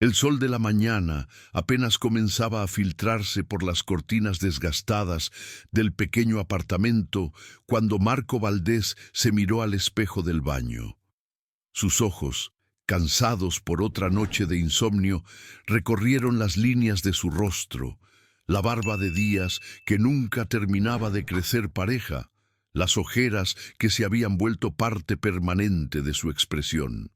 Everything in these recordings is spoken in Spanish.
El sol de la mañana apenas comenzaba a filtrarse por las cortinas desgastadas del pequeño apartamento cuando Marco Valdés se miró al espejo del baño. Sus ojos, cansados por otra noche de insomnio, recorrieron las líneas de su rostro, la barba de días que nunca terminaba de crecer pareja, las ojeras que se habían vuelto parte permanente de su expresión.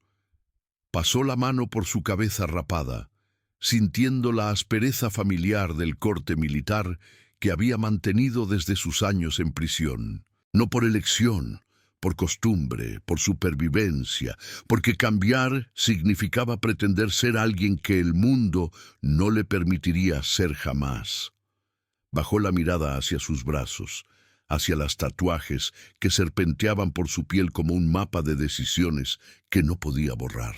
Pasó la mano por su cabeza rapada, sintiendo la aspereza familiar del corte militar que había mantenido desde sus años en prisión. No por elección, por costumbre, por supervivencia, porque cambiar significaba pretender ser alguien que el mundo no le permitiría ser jamás. Bajó la mirada hacia sus brazos, hacia las tatuajes que serpenteaban por su piel como un mapa de decisiones que no podía borrar.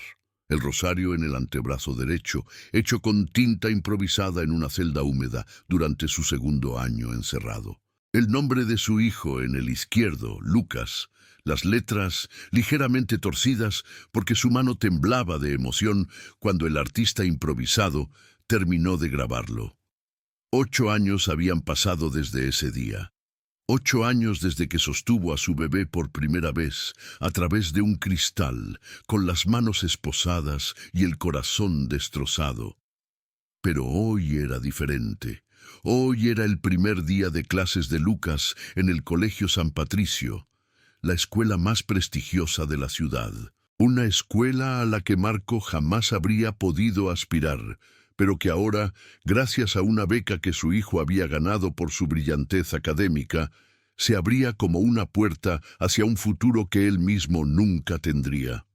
El rosario en el antebrazo derecho, hecho con tinta improvisada en una celda húmeda durante su segundo año encerrado. El nombre de su hijo en el izquierdo, Lucas, las letras ligeramente torcidas porque su mano temblaba de emoción cuando el artista improvisado terminó de grabarlo. 8 años habían pasado desde ese día. 8 años desde que sostuvo a su bebé por primera vez a través de un cristal, con las manos esposadas y el corazón destrozado. Pero hoy era diferente. Hoy era el primer día de clases de Lucas en el Colegio San Patricio, la escuela más prestigiosa de la ciudad. Una escuela a la que Marco jamás habría podido aspirar, pero que ahora, gracias a una beca que su hijo había ganado por su brillantez académica, se abría como una puerta hacia un futuro que él mismo nunca tendría.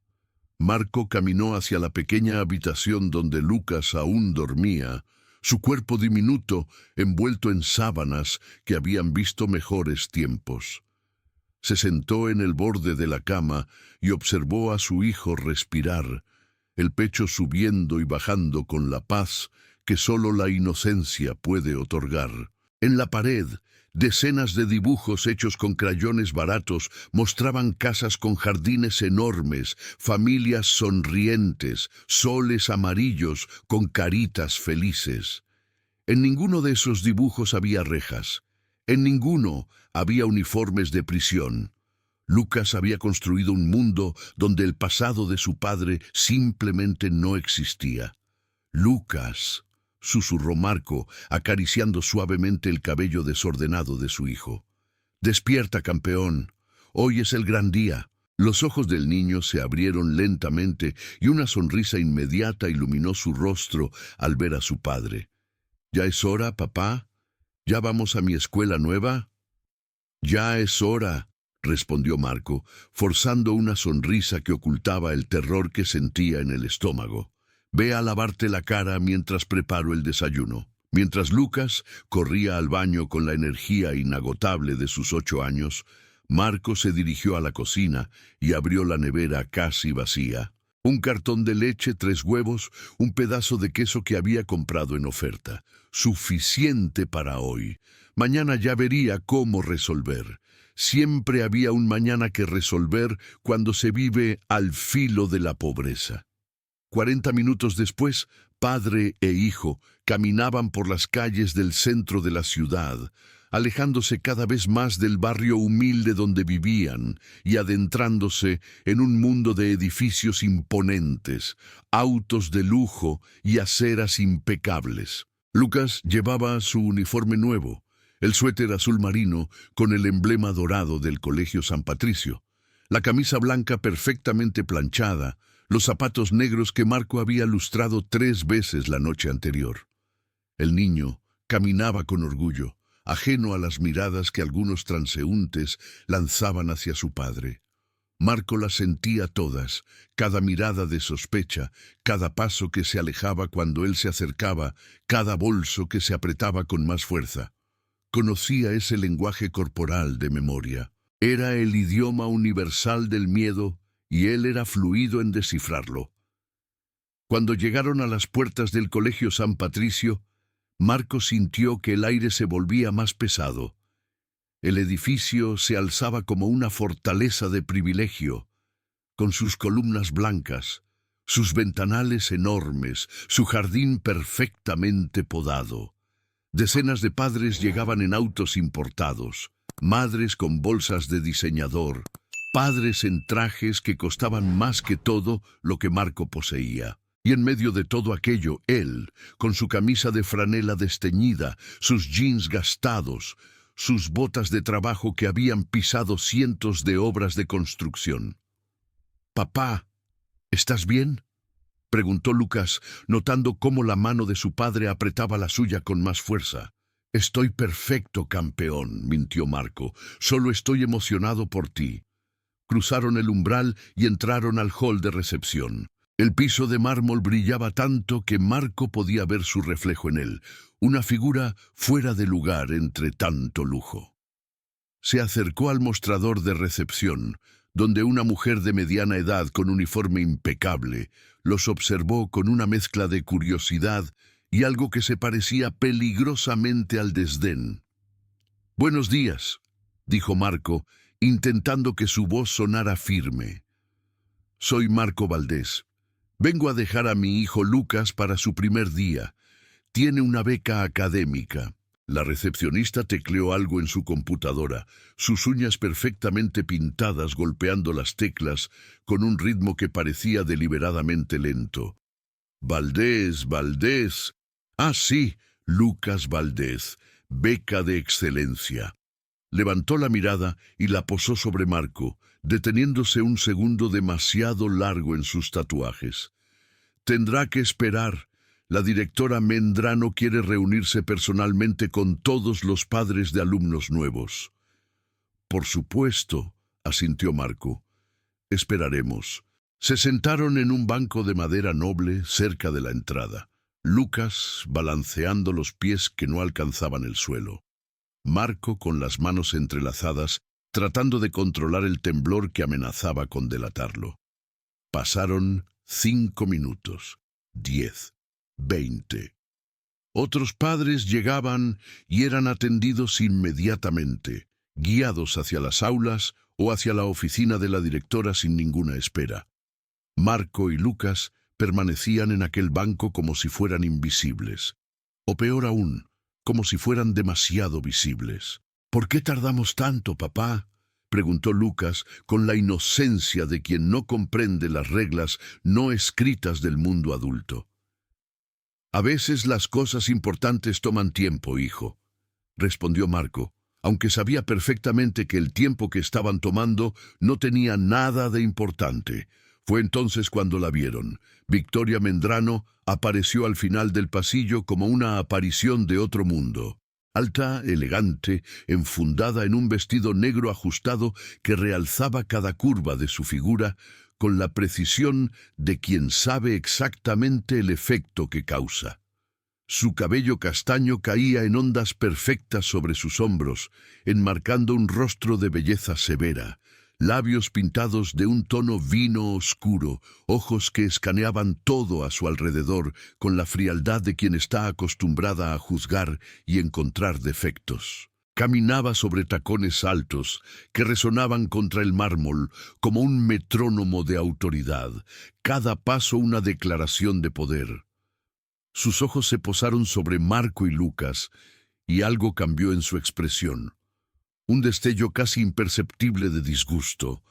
Marco caminó hacia la pequeña habitación donde Lucas aún dormía, su cuerpo diminuto envuelto en sábanas que habían visto mejores tiempos. Se sentó en el borde de la cama y observó a su hijo respirar, el pecho subiendo y bajando con la paz que solo la inocencia puede otorgar. En la pared, decenas de dibujos hechos con crayones baratos mostraban casas con jardines enormes, familias sonrientes, soles amarillos con caritas felices. En ninguno de esos dibujos había rejas. En ninguno había uniformes de prisión. Lucas había construido un mundo donde el pasado de su padre simplemente no existía. «Lucas», susurró Marco, acariciando suavemente el cabello desordenado de su hijo. «Despierta, campeón. Hoy es el gran día». Los ojos del niño se abrieron lentamente y una sonrisa inmediata iluminó su rostro al ver a su padre. «¿Ya es hora, papá? ¿Ya vamos a mi escuela nueva?» «Ya es hora», respondió Marco, forzando una sonrisa que ocultaba el terror que sentía en el estómago. «Ve a lavarte la cara mientras preparo el desayuno». Mientras Lucas corría al baño con la energía inagotable de sus 8 años, Marco se dirigió a la cocina y abrió la nevera casi vacía. Un cartón de leche, 3 huevos, un pedazo de queso que había comprado en oferta. Suficiente para hoy. Mañana ya vería cómo resolver. Siempre había un mañana que resolver cuando se vive al filo de la pobreza. 40 minutos después, padre e hijo caminaban por las calles del centro de la ciudad, alejándose cada vez más del barrio humilde donde vivían y adentrándose en un mundo de edificios imponentes, autos de lujo y aceras impecables. Lucas llevaba su uniforme nuevo, el suéter azul marino con el emblema dorado del Colegio San Patricio, la camisa blanca perfectamente planchada, los zapatos negros que Marco había lustrado 3 veces la noche anterior. El niño caminaba con orgullo, ajeno a las miradas que algunos transeúntes lanzaban hacia su padre. Marco las sentía todas, cada mirada de sospecha, cada paso que se alejaba cuando él se acercaba, cada bolso que se apretaba con más fuerza. Conocía ese lenguaje corporal de memoria. Era el idioma universal del miedo y él era fluido en descifrarlo. Cuando llegaron a las puertas del Colegio San Patricio, Marco sintió que el aire se volvía más pesado. El edificio se alzaba como una fortaleza de privilegio, con sus columnas blancas, sus ventanales enormes, su jardín perfectamente podado. Decenas de padres llegaban en autos importados, madres con bolsas de diseñador, padres en trajes que costaban más que todo lo que Marco poseía. Y en medio de todo aquello, él, con su camisa de franela desteñida, sus jeans gastados, sus botas de trabajo que habían pisado cientos de obras de construcción. «Papá, ¿estás bien?», preguntó Lucas, notando cómo la mano de su padre apretaba la suya con más fuerza. «Estoy perfecto, campeón», mintió Marco. «Solo estoy emocionado por ti». Cruzaron el umbral y entraron al hall de recepción. El piso de mármol brillaba tanto que Marco podía ver su reflejo en él, una figura fuera de lugar entre tanto lujo. Se acercó al mostrador de recepción, donde una mujer de mediana edad con uniforme impecable los observó con una mezcla de curiosidad y algo que se parecía peligrosamente al desdén. «Buenos días», dijo Marco, intentando que su voz sonara firme. «Soy Marco Valdés. Vengo a dejar a mi hijo Lucas para su primer día. Tiene una beca académica». La recepcionista tecleó algo en su computadora, sus uñas perfectamente pintadas golpeando las teclas con un ritmo que parecía deliberadamente lento. «Valdés, Valdés. Ah, sí, Lucas Valdés, beca de excelencia». Levantó la mirada y la posó sobre Marco, deteniéndose un segundo demasiado largo en sus tatuajes. «Tendrá que esperar. La directora Mendrano quiere reunirse personalmente con todos los padres de alumnos nuevos». «Por supuesto», asintió Marco. «Esperaremos». Se sentaron en un banco de madera noble cerca de la entrada, Lucas balanceando los pies que no alcanzaban el suelo. Marco con las manos entrelazadas, tratando de controlar el temblor que amenazaba con delatarlo. Pasaron 5 minutos, 10, 20. Otros padres llegaban y eran atendidos inmediatamente, guiados hacia las aulas o hacia la oficina de la directora sin ninguna espera. Marco y Lucas permanecían en aquel banco como si fueran invisibles. O peor aún, como si fueran demasiado visibles. «¿Por qué tardamos tanto, papá?», preguntó Lucas con la inocencia de quien no comprende las reglas no escritas del mundo adulto. «A veces las cosas importantes toman tiempo, hijo», respondió Marco, aunque sabía perfectamente que el tiempo que estaban tomando no tenía nada de importante. Fue entonces cuando la vieron. Victoria Mendrano apareció al final del pasillo como una aparición de otro mundo. Alta, elegante, enfundada en un vestido negro ajustado que realzaba cada curva de su figura con la precisión de quien sabe exactamente el efecto que causa. Su cabello castaño caía en ondas perfectas sobre sus hombros, enmarcando un rostro de belleza severa, labios pintados de un tono vino oscuro, ojos que escaneaban todo a su alrededor con la frialdad de quien está acostumbrada a juzgar y encontrar defectos. Caminaba sobre tacones altos que resonaban contra el mármol como un metrónomo de autoridad, cada paso una declaración de poder. Sus ojos se posaron sobre Marco y Lucas, y algo cambió en su expresión. Un destello casi imperceptible de disgusto,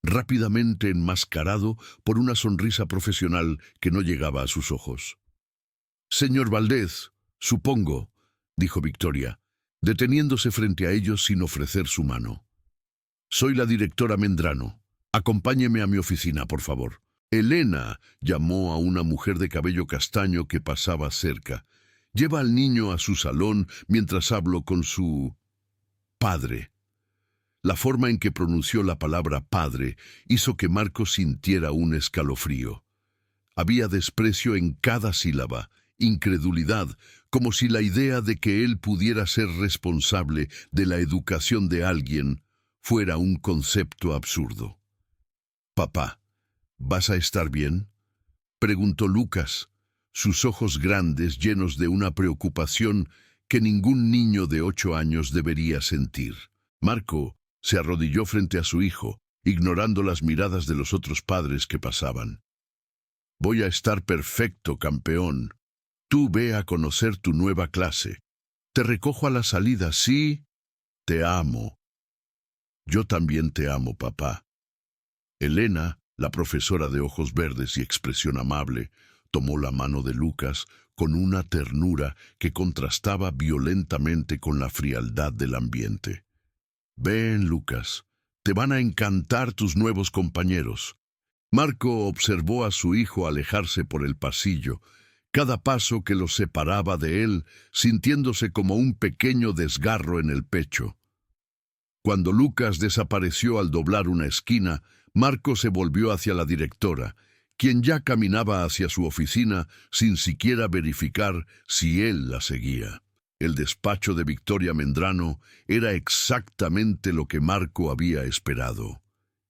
rápidamente enmascarado por una sonrisa profesional que no llegaba a sus ojos. «Señor Valdés, supongo», dijo Victoria, deteniéndose frente a ellos sin ofrecer su mano. «Soy la directora Mendrano. Acompáñeme a mi oficina, por favor». Elena llamó a una mujer de cabello castaño que pasaba cerca. «Lleva al niño a su salón mientras hablo con su padre». La forma en que pronunció la palabra padre hizo que Marco sintiera un escalofrío. Había desprecio en cada sílaba, incredulidad, como si la idea de que él pudiera ser responsable de la educación de alguien fuera un concepto absurdo. «Papá, ¿vas a estar bien?», preguntó Lucas, sus ojos grandes llenos de una preocupación que ningún niño de 8 años debería sentir. Marco se arrodilló frente a su hijo, ignorando las miradas de los otros padres que pasaban. Voy a estar perfecto, campeón. Tú ve a conocer tu nueva clase. Te recojo a la salida, ¿sí? Te amo. Yo también te amo, papá. Elena, la profesora de ojos verdes y expresión amable, tomó la mano de Lucas con una ternura que contrastaba violentamente con la frialdad del ambiente. Ven, Lucas, te van a encantar tus nuevos compañeros. Marco observó a su hijo alejarse por el pasillo, cada paso que los separaba de él, sintiéndose como un pequeño desgarro en el pecho. Cuando Lucas desapareció al doblar una esquina, Marco se volvió hacia la directora, quien ya caminaba hacia su oficina sin siquiera verificar si él la seguía. El despacho de Victoria Mendrano era exactamente lo que Marco había esperado.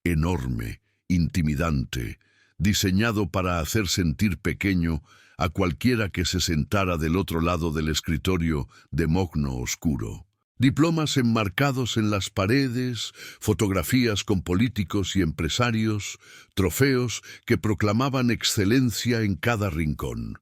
Enorme, intimidante, diseñado para hacer sentir pequeño a cualquiera que se sentara del otro lado del escritorio de mogno oscuro. Diplomas enmarcados en las paredes, fotografías con políticos y empresarios, trofeos que proclamaban excelencia en cada rincón.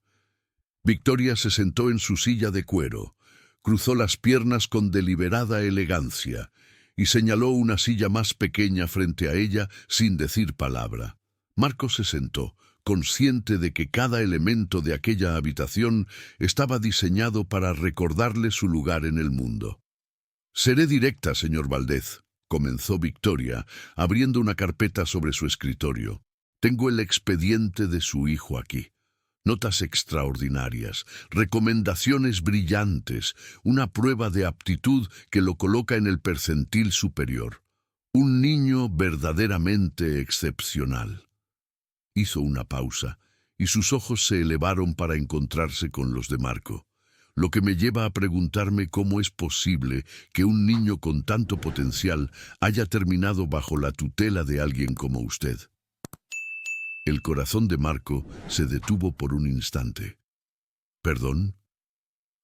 Victoria se sentó en su silla de cuero, cruzó las piernas con deliberada elegancia y señaló una silla más pequeña frente a ella sin decir palabra. Marco se sentó, consciente de que cada elemento de aquella habitación estaba diseñado para recordarle su lugar en el mundo. «Seré directa, señor Valdez», comenzó Victoria, abriendo una carpeta sobre su escritorio. «Tengo el expediente de su hijo aquí. Notas extraordinarias, recomendaciones brillantes, una prueba de aptitud que lo coloca en el percentil superior. Un niño verdaderamente excepcional». Hizo una pausa, y sus ojos se elevaron para encontrarse con los de Marco, lo que me lleva a preguntarme cómo es posible que un niño con tanto potencial haya terminado bajo la tutela de alguien como usted. El corazón de Marco se detuvo por un instante. ¿Perdón?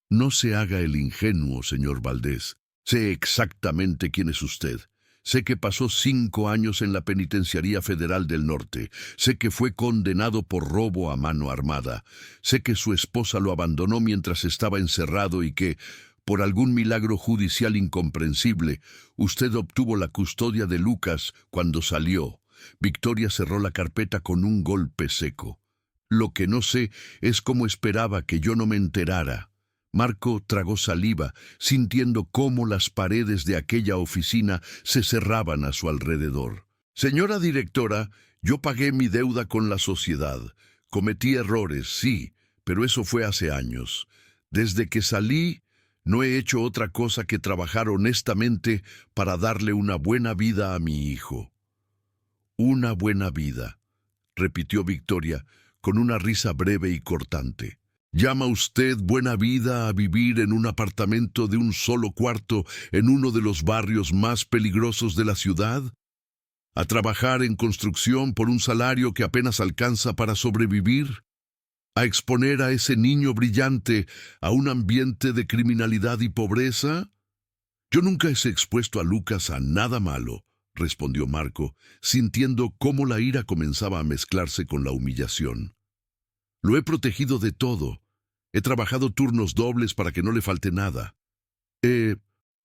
No se haga el ingenuo, señor Valdez. Sé exactamente quién es usted. Sé que pasó 5 años en la Penitenciaría Federal del Norte. Sé que fue condenado por robo a mano armada. Sé que su esposa lo abandonó mientras estaba encerrado y que, por algún milagro judicial incomprensible, usted obtuvo la custodia de Lucas cuando salió. Victoria cerró la carpeta con un golpe seco. Lo que no sé es cómo esperaba que yo no me enterara. Marco tragó saliva, sintiendo cómo las paredes de aquella oficina se cerraban a su alrededor. «Señora directora, yo pagué mi deuda con la sociedad. Cometí errores, sí, pero eso fue hace años. Desde que salí, no he hecho otra cosa que trabajar honestamente para darle una buena vida a mi hijo». «Una buena vida», repitió Victoria, con una risa breve y cortante. ¿Llama usted buena vida a vivir en un apartamento de un solo cuarto en uno de los barrios más peligrosos de la ciudad? ¿A trabajar en construcción por un salario que apenas alcanza para sobrevivir? ¿A exponer a ese niño brillante a un ambiente de criminalidad y pobreza? Yo nunca he expuesto a Lucas a nada malo, respondió Marco, sintiendo cómo la ira comenzaba a mezclarse con la humillación. Lo he protegido de todo. He trabajado turnos dobles para que no le falte nada.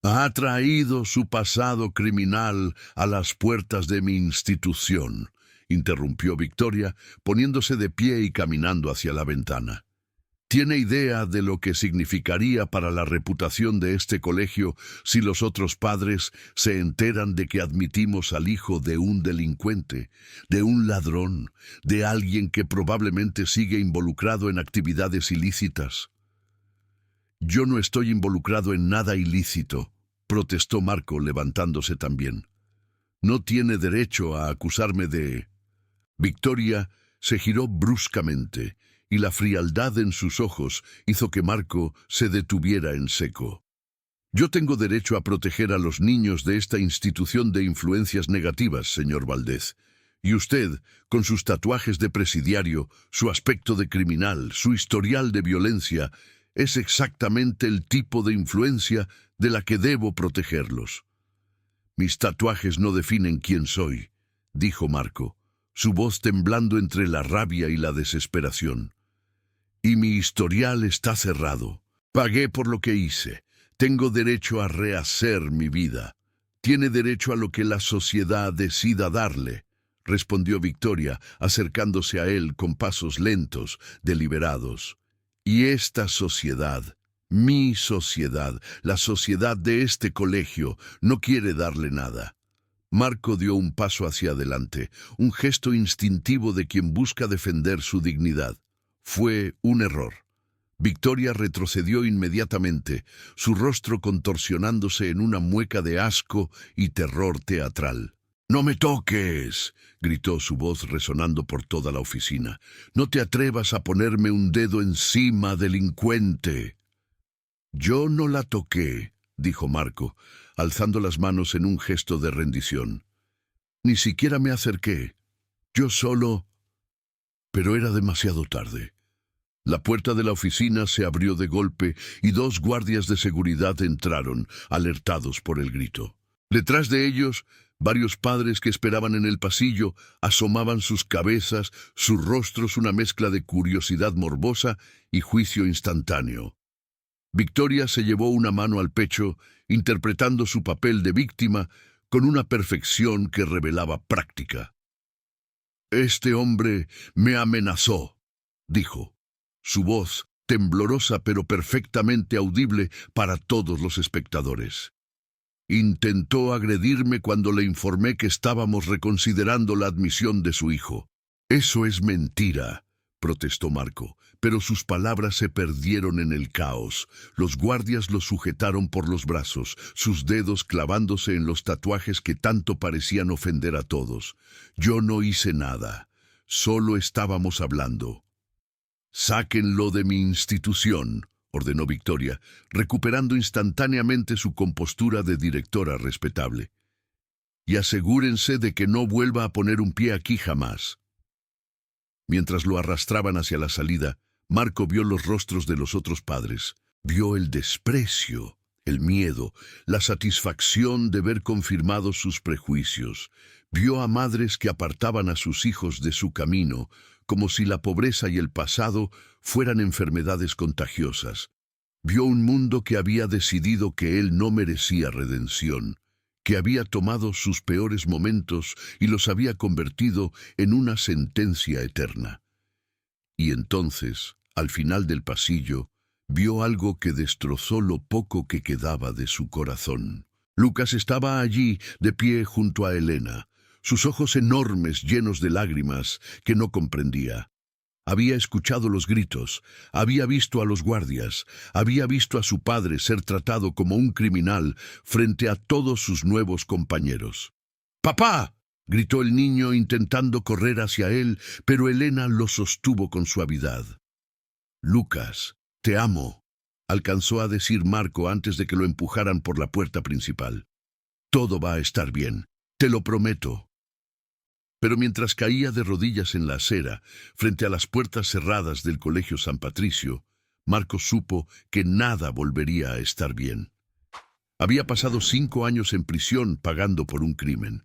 Ha traído su pasado criminal a las puertas de mi institución, interrumpió Victoria, poniéndose de pie y caminando hacia la ventana. ¿Tiene idea de lo que significaría para la reputación de este colegio si los otros padres se enteran de que admitimos al hijo de un delincuente, de un ladrón, de alguien que probablemente sigue involucrado en actividades ilícitas? Yo no estoy involucrado en nada ilícito, protestó Marco, levantándose también. No tiene derecho a acusarme de... Victoria se giró bruscamente, y la frialdad en sus ojos hizo que Marco se detuviera en seco. Yo tengo derecho a proteger a los niños de esta institución de influencias negativas, señor Valdez. Y usted, con sus tatuajes de presidiario, su aspecto de criminal, su historial de violencia, es exactamente el tipo de influencia de la que debo protegerlos. Mis tatuajes no definen quién soy, dijo Marco. su voz temblando entre la rabia y la desesperación. Y mi historial está cerrado. Pagué por lo que hice. Tengo derecho a rehacer mi vida. Tiene derecho a lo que la sociedad decida darle, respondió Victoria, acercándose a él con pasos lentos, deliberados. Y esta sociedad, mi sociedad, la sociedad de este colegio, no quiere darle nada. Marco dio un paso hacia adelante, un gesto instintivo de quien busca defender su dignidad. Fue un error. Victoria retrocedió inmediatamente, su rostro contorsionándose en una mueca de asco y terror teatral. «¡No me toques!», gritó su voz resonando por toda la oficina. «¡No te atrevas a ponerme un dedo encima, delincuente!». «Yo no la toqué», dijo Marco, alzando las manos en un gesto de rendición. «Ni siquiera me acerqué. Yo solo...». Pero era demasiado tarde. La puerta de la oficina se abrió de golpe y 2 guardias de seguridad entraron, alertados por el grito. Detrás de ellos, varios padres que esperaban en el pasillo asomaban sus cabezas, sus rostros una mezcla de curiosidad morbosa y juicio instantáneo. Victoria se llevó una mano al pecho, interpretando su papel de víctima con una perfección que revelaba práctica. «Este hombre me amenazó», dijo. Su voz, temblorosa pero perfectamente audible para todos los espectadores. «Intentó agredirme cuando le informé que estábamos reconsiderando la admisión de su hijo». «Eso es mentira», protestó Marco, pero sus palabras se perdieron en el caos. Los guardias lo sujetaron por los brazos, sus dedos clavándose en los tatuajes que tanto parecían ofender a todos. «Yo no hice nada, solo estábamos hablando». «Sáquenlo de mi institución», ordenó Victoria, recuperando instantáneamente su compostura de directora respetable. «Y asegúrense de que no vuelva a poner un pie aquí jamás». Mientras lo arrastraban hacia la salida, Marco vio los rostros de los otros padres. Vio el desprecio, el miedo, la satisfacción de ver confirmados sus prejuicios. Vio a madres que apartaban a sus hijos de su camino, como si la pobreza y el pasado fueran enfermedades contagiosas. Vio un mundo que había decidido que él no merecía redención, que había tomado sus peores momentos y los había convertido en una sentencia eterna. Y entonces, al final del pasillo, vio algo que destrozó lo poco que quedaba de su corazón. Lucas estaba allí, de pie junto a Elena, sus ojos enormes llenos de lágrimas que no comprendía. Había escuchado los gritos, había visto a los guardias, había visto a su padre ser tratado como un criminal frente a todos sus nuevos compañeros. «¡Papá!», gritó el niño intentando correr hacia él, pero Elena lo sostuvo con suavidad. «Lucas, te amo», alcanzó a decir Marco antes de que lo empujaran por la puerta principal. «Todo va a estar bien, te lo prometo». Pero mientras caía de rodillas en la acera, frente a las puertas cerradas del Colegio San Patricio, Marco supo que nada volvería a estar bien. Había pasado 5 años en prisión pagando por un crimen.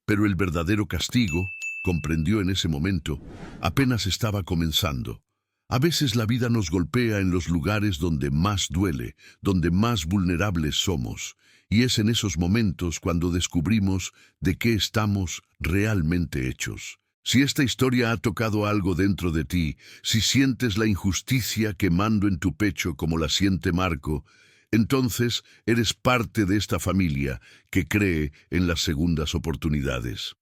Pero el verdadero castigo, comprendió en ese momento, apenas estaba comenzando. A veces la vida nos golpea en los lugares donde más duele, donde más vulnerables somos, y es en esos momentos cuando descubrimos de qué estamos realmente hechos. Si esta historia ha tocado algo dentro de ti, si sientes la injusticia quemando en tu pecho como la siente Marco, entonces eres parte de esta familia que cree en las segundas oportunidades.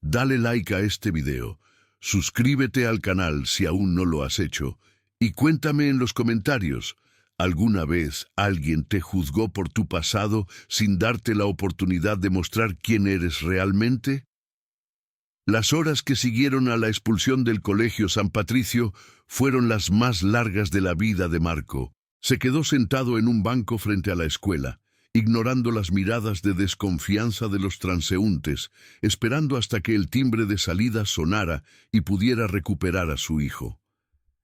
Dale like a este video, suscríbete al canal si aún no lo has hecho, y cuéntame en los comentarios, ¿alguna vez alguien te juzgó por tu pasado sin darte la oportunidad de mostrar quién eres realmente? Las horas que siguieron a la expulsión del Colegio San Patricio fueron las más largas de la vida de Marco. Se quedó sentado en un banco frente a la escuela, ignorando las miradas de desconfianza de los transeúntes, esperando hasta que el timbre de salida sonara y pudiera recuperar a su hijo.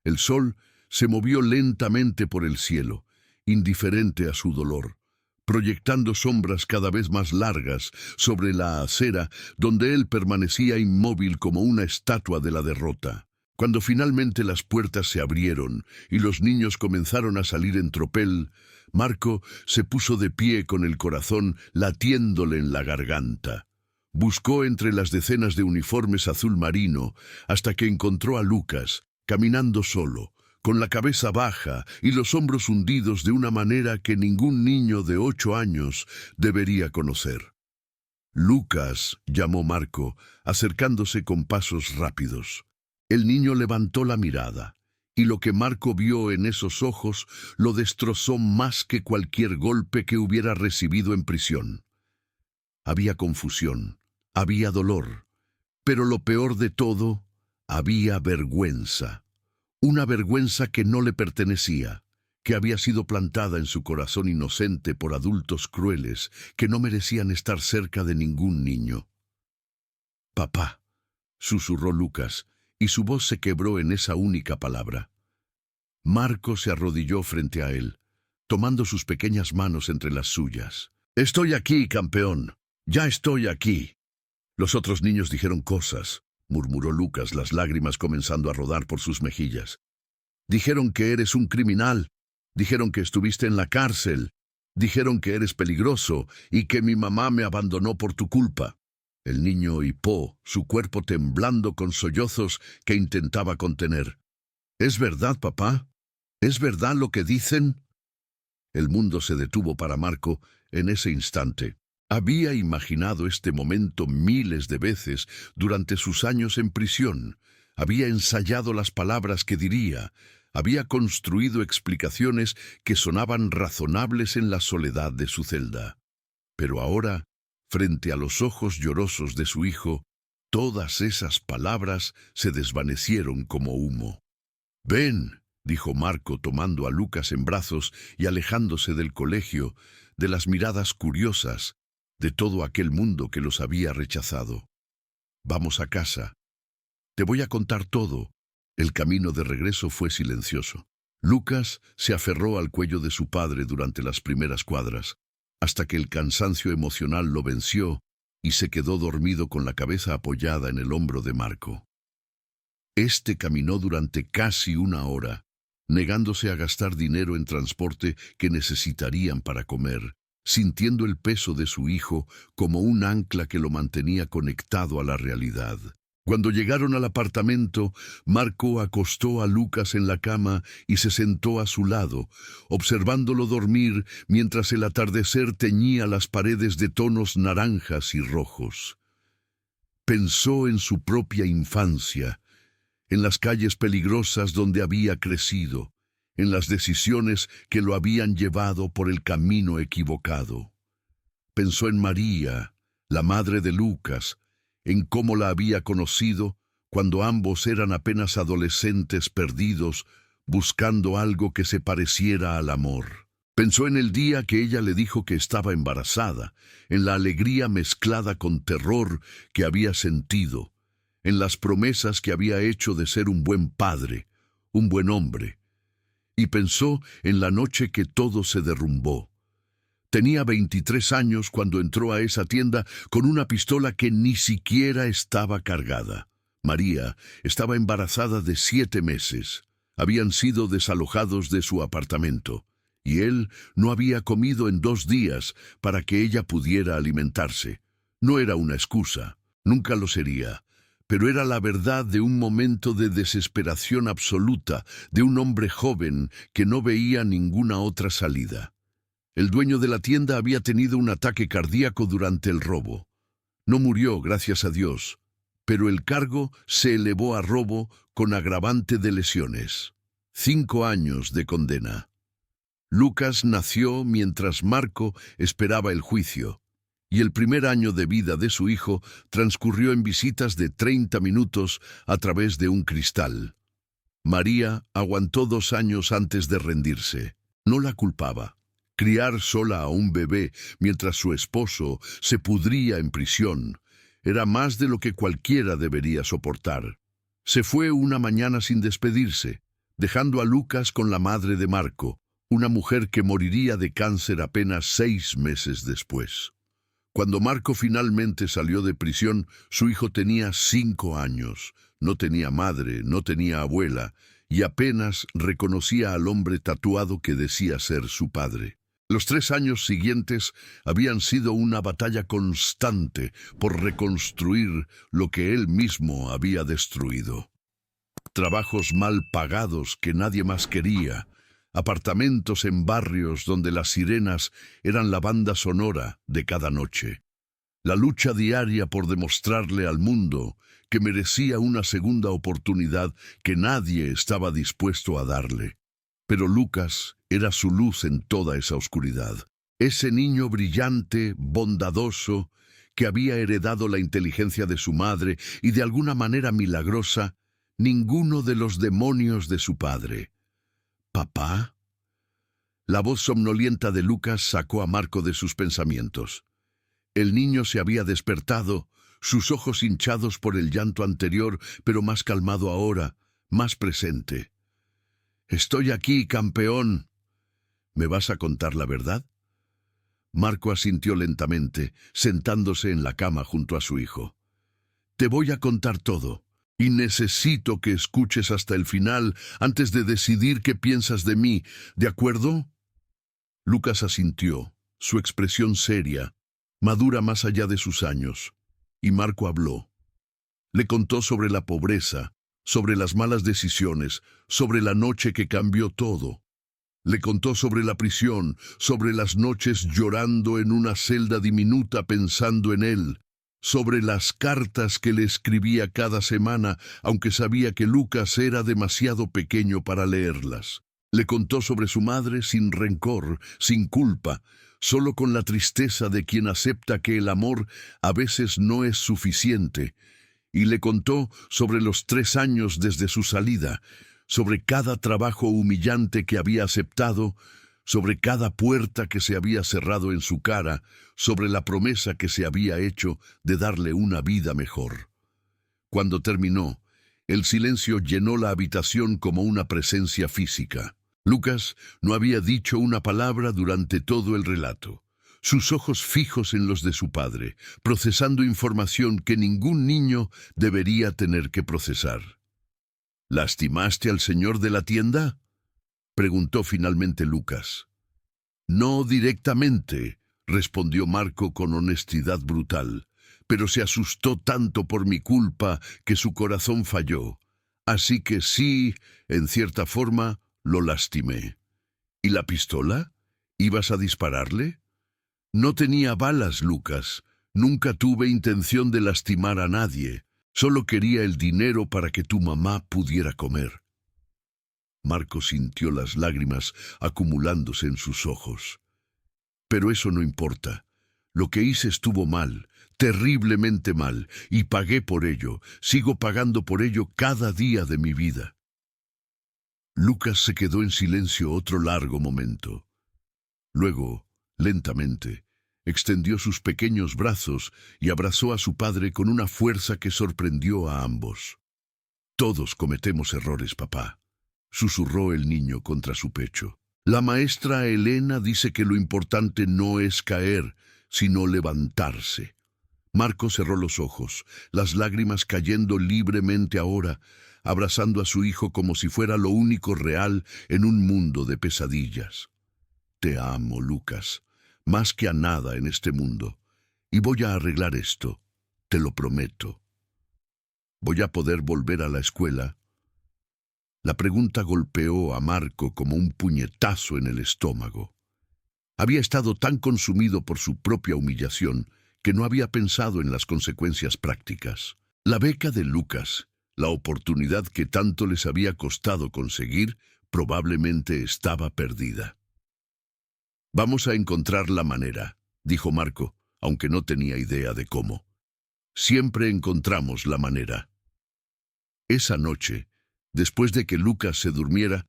El sol se movió lentamente por el cielo, indiferente a su dolor. proyectando sombras cada vez más largas sobre la acera donde él permanecía inmóvil como una estatua de la derrota. Cuando finalmente las puertas se abrieron y los niños comenzaron a salir en tropel, Marco se puso de pie con el corazón latiéndole en la garganta. Buscó entre las decenas de uniformes azul marino hasta que encontró a Lucas, caminando solo, con la cabeza baja y los hombros hundidos de una manera que ningún niño de 8 años debería conocer. «Lucas», llamó Marco, acercándose con pasos rápidos. El niño levantó la mirada, y lo que Marco vio en esos ojos lo destrozó más que cualquier golpe que hubiera recibido en prisión. Había confusión, había dolor, pero lo peor de todo, había vergüenza. Una vergüenza que no le pertenecía, que había sido plantada en su corazón inocente por adultos crueles que no merecían estar cerca de ningún niño. «Papá», susurró Lucas, y su voz se quebró en esa única palabra. Marco se arrodilló frente a él, tomando sus pequeñas manos entre las suyas. «Estoy aquí, campeón. Ya estoy aquí». Los otros niños dijeron cosas, murmuró Lucas, las lágrimas comenzando a rodar por sus mejillas. «Dijeron que eres un criminal. Dijeron que estuviste en la cárcel. Dijeron que eres peligroso y que mi mamá me abandonó por tu culpa». El niño hipó, su cuerpo temblando con sollozos que intentaba contener. «¿Es verdad, papá? ¿Es verdad lo que dicen?» El mundo se detuvo para Marco en ese instante. Había imaginado este momento miles de veces durante sus años en prisión. Había ensayado las palabras que diría. Había construido explicaciones que sonaban razonables en la soledad de su celda. Pero ahora, frente a los ojos llorosos de su hijo, todas esas palabras se desvanecieron como humo. «Ven», dijo Marco tomando a Lucas en brazos y alejándose del colegio, de las miradas curiosas, de todo aquel mundo que los había rechazado. «Vamos a casa. Te voy a contar todo». El camino de regreso fue silencioso. Lucas se aferró al cuello de su padre durante las primeras cuadras, hasta que el cansancio emocional lo venció y se quedó dormido con la cabeza apoyada en el hombro de Marco. Este caminó durante casi 1 hora, negándose a gastar dinero en transporte que necesitarían para comer, sintiendo el peso de su hijo como un ancla que lo mantenía conectado a la realidad. Cuando llegaron al apartamento, Marco acostó a Lucas en la cama y se sentó a su lado, observándolo dormir mientras el atardecer teñía las paredes de tonos naranjas y rojos. Pensó en su propia infancia, en las calles peligrosas donde había crecido, en las decisiones que lo habían llevado por el camino equivocado. Pensó en María, la madre de Lucas, en cómo la había conocido cuando ambos eran apenas adolescentes perdidos, buscando algo que se pareciera al amor. Pensó en el día que ella le dijo que estaba embarazada, en la alegría mezclada con terror que había sentido, en las promesas que había hecho de ser un buen padre, un buen hombre. Y pensó en la noche que todo se derrumbó. Tenía 23 años cuando entró a esa tienda con una pistola que ni siquiera estaba cargada. María estaba embarazada de 7 meses. Habían sido desalojados de su apartamento, y él no había comido en 2 días para que ella pudiera alimentarse. No era una excusa, nunca lo sería, pero era la verdad de un momento de desesperación absoluta de un hombre joven que no veía ninguna otra salida. El dueño de la tienda había tenido un ataque cardíaco durante el robo. No murió, gracias a Dios, pero el cargo se elevó a robo con agravante de lesiones. 5 años de condena. Lucas nació mientras Marco esperaba el juicio, y el primer año de vida de su hijo transcurrió en visitas de 30 minutos a través de un cristal. María aguantó 2 años antes de rendirse. No la culpaba. Criar sola a un bebé mientras su esposo se pudría en prisión era más de lo que cualquiera debería soportar. Se fue una mañana sin despedirse, dejando a Lucas con la madre de Marco, una mujer que moriría de cáncer apenas 6 meses después. Cuando Marco finalmente salió de prisión, su hijo tenía 5 años, no tenía madre, no tenía abuela, y apenas reconocía al hombre tatuado que decía ser su padre. Los 3 años siguientes habían sido una batalla constante por reconstruir lo que él mismo había destruido. Trabajos mal pagados que nadie más quería, apartamentos en barrios donde las sirenas eran la banda sonora de cada noche. La lucha diaria por demostrarle al mundo que merecía una segunda oportunidad que nadie estaba dispuesto a darle. Pero Lucas era su luz en toda esa oscuridad. Ese niño brillante, bondadoso, que había heredado la inteligencia de su madre y de alguna manera milagrosa, ninguno de los demonios de su padre. ¿Papá? La voz somnolienta de Lucas sacó a Marco de sus pensamientos. El niño se había despertado, sus ojos hinchados por el llanto anterior, pero más calmado ahora, más presente. «Estoy aquí, campeón. ¿Me vas a contar la verdad?» Marco asintió lentamente, sentándose en la cama junto a su hijo. «Te voy a contar todo, y necesito que escuches hasta el final antes de decidir qué piensas de mí, ¿de acuerdo?» Lucas asintió, su expresión seria, madura más allá de sus años, y Marco habló. Le contó sobre la pobreza, sobre las malas decisiones, sobre la noche que cambió todo. Le contó sobre la prisión, sobre las noches llorando en una celda diminuta pensando en él, sobre las cartas que le escribía cada semana, aunque sabía que Lucas era demasiado pequeño para leerlas. Le contó sobre su madre sin rencor, sin culpa, solo con la tristeza de quien acepta que el amor a veces no es suficiente, y le contó sobre los 3 años desde su salida, sobre cada trabajo humillante que había aceptado, sobre cada puerta que se había cerrado en su cara, sobre la promesa que se había hecho de darle una vida mejor. Cuando terminó, el silencio llenó la habitación como una presencia física. Lucas no había dicho una palabra durante todo el relato, sus ojos fijos en los de su padre, procesando información que ningún niño debería tener que procesar. «¿Lastimaste al señor de la tienda?», preguntó finalmente Lucas. «No directamente», respondió Marco con honestidad brutal, «pero se asustó tanto por mi culpa que su corazón falló. Así que sí, en cierta forma, lo lastimé». «¿Y la pistola? ¿Ibas a dispararle?» «No tenía balas, Lucas. Nunca tuve intención de lastimar a nadie. Solo quería el dinero para que tu mamá pudiera comer». Marco sintió las lágrimas acumulándose en sus ojos. «Pero eso no importa. Lo que hice estuvo mal, terriblemente mal, y pagué por ello. Sigo pagando por ello cada día de mi vida». Lucas se quedó en silencio otro largo momento. Luego, lentamente, extendió sus pequeños brazos y abrazó a su padre con una fuerza que sorprendió a ambos. «Todos cometemos errores, papá», susurró el niño contra su pecho. «La maestra Elena dice que lo importante no es caer, sino levantarse». Marco cerró los ojos, las lágrimas cayendo libremente ahora, abrazando a su hijo como si fuera lo único real en un mundo de pesadillas. «Te amo, Lucas, más que a nada en este mundo, y voy a arreglar esto, te lo prometo. ¿Voy a poder volver a la escuela?» La pregunta golpeó a Marco como un puñetazo en el estómago. Había estado tan consumido por su propia humillación que no había pensado en las consecuencias prácticas. La beca de Lucas, la oportunidad que tanto les había costado conseguir, probablemente estaba perdida. «Vamos a encontrar la manera», dijo Marco, aunque no tenía idea de cómo. «Siempre encontramos la manera». Esa noche, después de que Lucas se durmiera,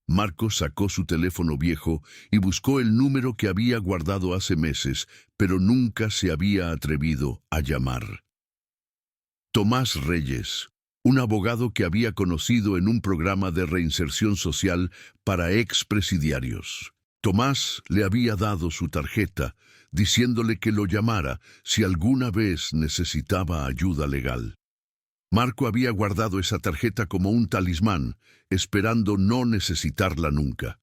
Marco sacó su teléfono viejo y buscó el número que había guardado hace meses, pero nunca se había atrevido a llamar. Tomás Reyes, un abogado que había conocido en un programa de reinserción social para expresidiarios. Tomás le había dado su tarjeta, diciéndole que lo llamara si alguna vez necesitaba ayuda legal. Marco había guardado esa tarjeta como un talismán, esperando no necesitarla nunca.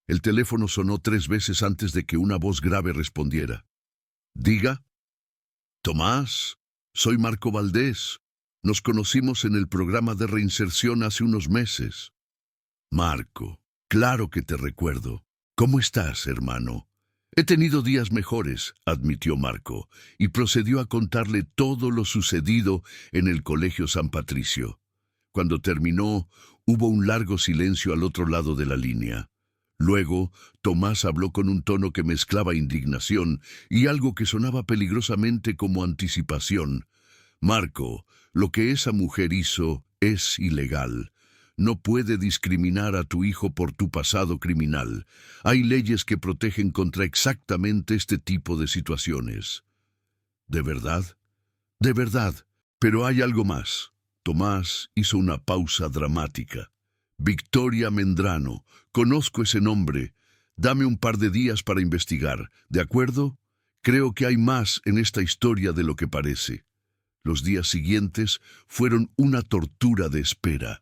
El teléfono sonó 3 veces antes de que una voz grave respondiera. «Diga». «Tomás, soy Marco Valdés. Nos conocimos en el programa de reinserción hace unos meses». «Marco, claro que te recuerdo. ¿Cómo estás, hermano?» «He tenido días mejores», admitió Marco, y procedió a contarle todo lo sucedido en el Colegio San Patricio. Cuando terminó, hubo un largo silencio al otro lado de la línea. Luego, Tomás habló con un tono que mezclaba indignación y algo que sonaba peligrosamente como anticipación. «Marco, lo que esa mujer hizo es ilegal. No puede discriminar a tu hijo por tu pasado criminal. Hay leyes que protegen contra exactamente este tipo de situaciones». «¿De verdad?» «De verdad. Pero hay algo más». Tomás hizo una pausa dramática. «Victoria Mendrano. Conozco ese nombre. Dame un par de días para investigar, ¿de acuerdo? Creo que hay más en esta historia de lo que parece». Los días siguientes fueron una tortura de espera.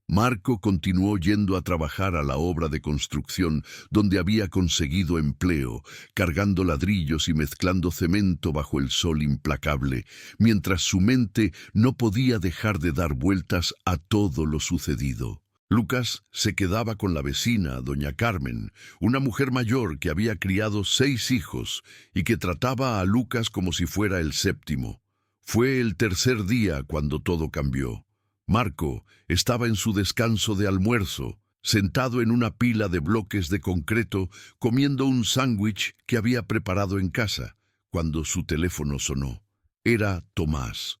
Marco continuó yendo a trabajar a la obra de construcción donde había conseguido empleo, cargando ladrillos y mezclando cemento bajo el sol implacable, mientras su mente no podía dejar de dar vueltas a todo lo sucedido. Lucas se quedaba con la vecina, doña Carmen, una mujer mayor que había criado 6 hijos y que trataba a Lucas como si fuera el 7º. Fue el 3er día cuando todo cambió. Marco estaba en su descanso de almuerzo, sentado en una pila de bloques de concreto, comiendo un sándwich que había preparado en casa, cuando su teléfono sonó. Era Tomás.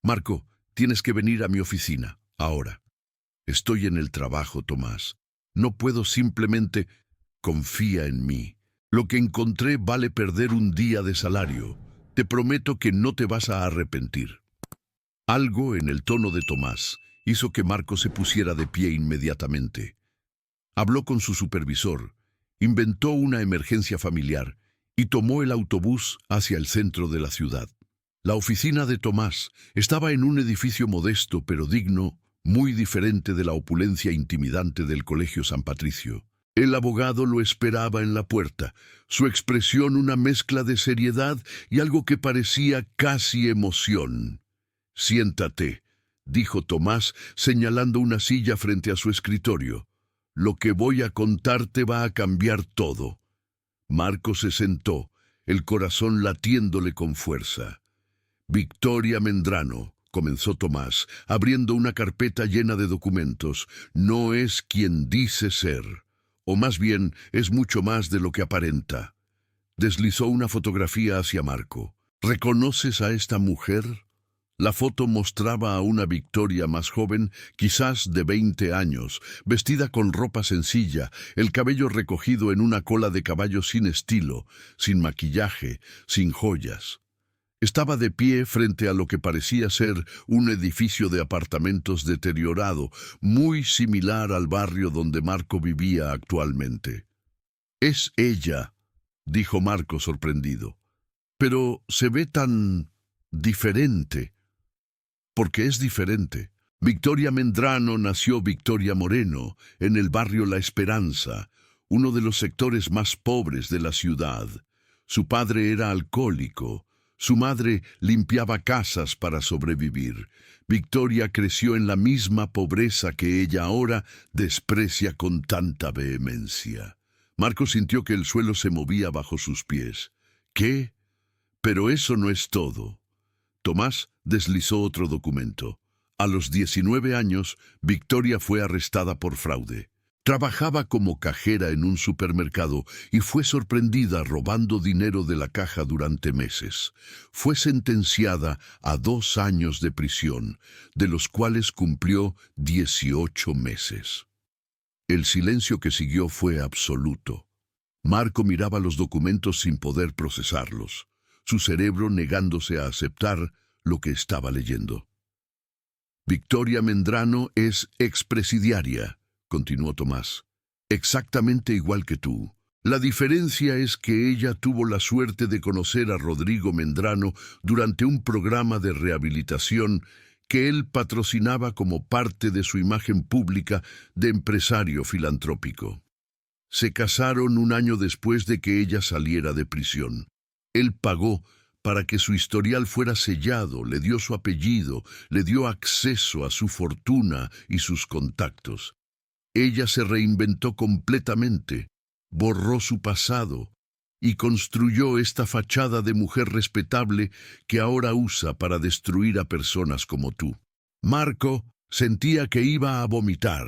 «Marco, tienes que venir a mi oficina, ahora». «Estoy en el trabajo, Tomás. No puedo simplemente...». «Confía en mí. Lo que encontré vale perder un día de salario. Te prometo que no te vas a arrepentir». Algo en el tono de Tomás hizo que Marco se pusiera de pie inmediatamente. Habló con su supervisor, inventó una emergencia familiar y tomó el autobús hacia el centro de la ciudad. La oficina de Tomás estaba en un edificio modesto pero digno, muy diferente de la opulencia intimidante del Colegio San Patricio. El abogado lo esperaba en la puerta, su expresión una mezcla de seriedad y algo que parecía casi emoción. «Siéntate», dijo Tomás, señalando una silla frente a su escritorio. «Lo que voy a contarte va a cambiar todo». Marco se sentó, el corazón latiéndole con fuerza. «Victoria Mendrano», comenzó Tomás, abriendo una carpeta llena de documentos, «no es quien dice ser, o más bien es mucho más de lo que aparenta». Deslizó una fotografía hacia Marco. «¿Reconoces a esta mujer?» La foto mostraba a una Victoria más joven, quizás de 20 años, vestida con ropa sencilla, el cabello recogido en una cola de caballo sin estilo, sin maquillaje, sin joyas. Estaba de pie frente a lo que parecía ser un edificio de apartamentos deteriorado, muy similar al barrio donde Marco vivía actualmente. «Es ella», dijo Marco sorprendido. «Pero se ve tan diferente». «Porque es diferente. Victoria Mendrano nació Victoria Moreno, en el barrio La Esperanza, uno de los sectores más pobres de la ciudad. Su padre era alcohólico. Su madre limpiaba casas para sobrevivir. Victoria creció en la misma pobreza que ella ahora desprecia con tanta vehemencia». Marco sintió que el suelo se movía bajo sus pies. «¿Qué? Pero eso no es todo». Tomás deslizó otro documento. A los 19 años, Victoria fue arrestada por fraude. Trabajaba como cajera en un supermercado y fue sorprendida robando dinero de la caja durante meses. Fue sentenciada a 2 años de prisión, de los cuales cumplió 18 meses. El silencio que siguió fue absoluto. Marco miraba los documentos sin poder procesarlos, su cerebro negándose a aceptar lo que estaba leyendo. Victoria Mendrano es expresidiaria, continuó Tomás. Exactamente igual que tú. La diferencia es que ella tuvo la suerte de conocer a Rodrigo Mendrano durante un programa de rehabilitación que él patrocinaba como parte de su imagen pública de empresario filantrópico. Se casaron un año después de que ella saliera de prisión. Él pagó para que su historial fuera sellado, le dio su apellido, le dio acceso a su fortuna y sus contactos. Ella se reinventó completamente, borró su pasado y construyó esta fachada de mujer respetable que ahora usa para destruir a personas como tú. Marco sentía que iba a vomitar.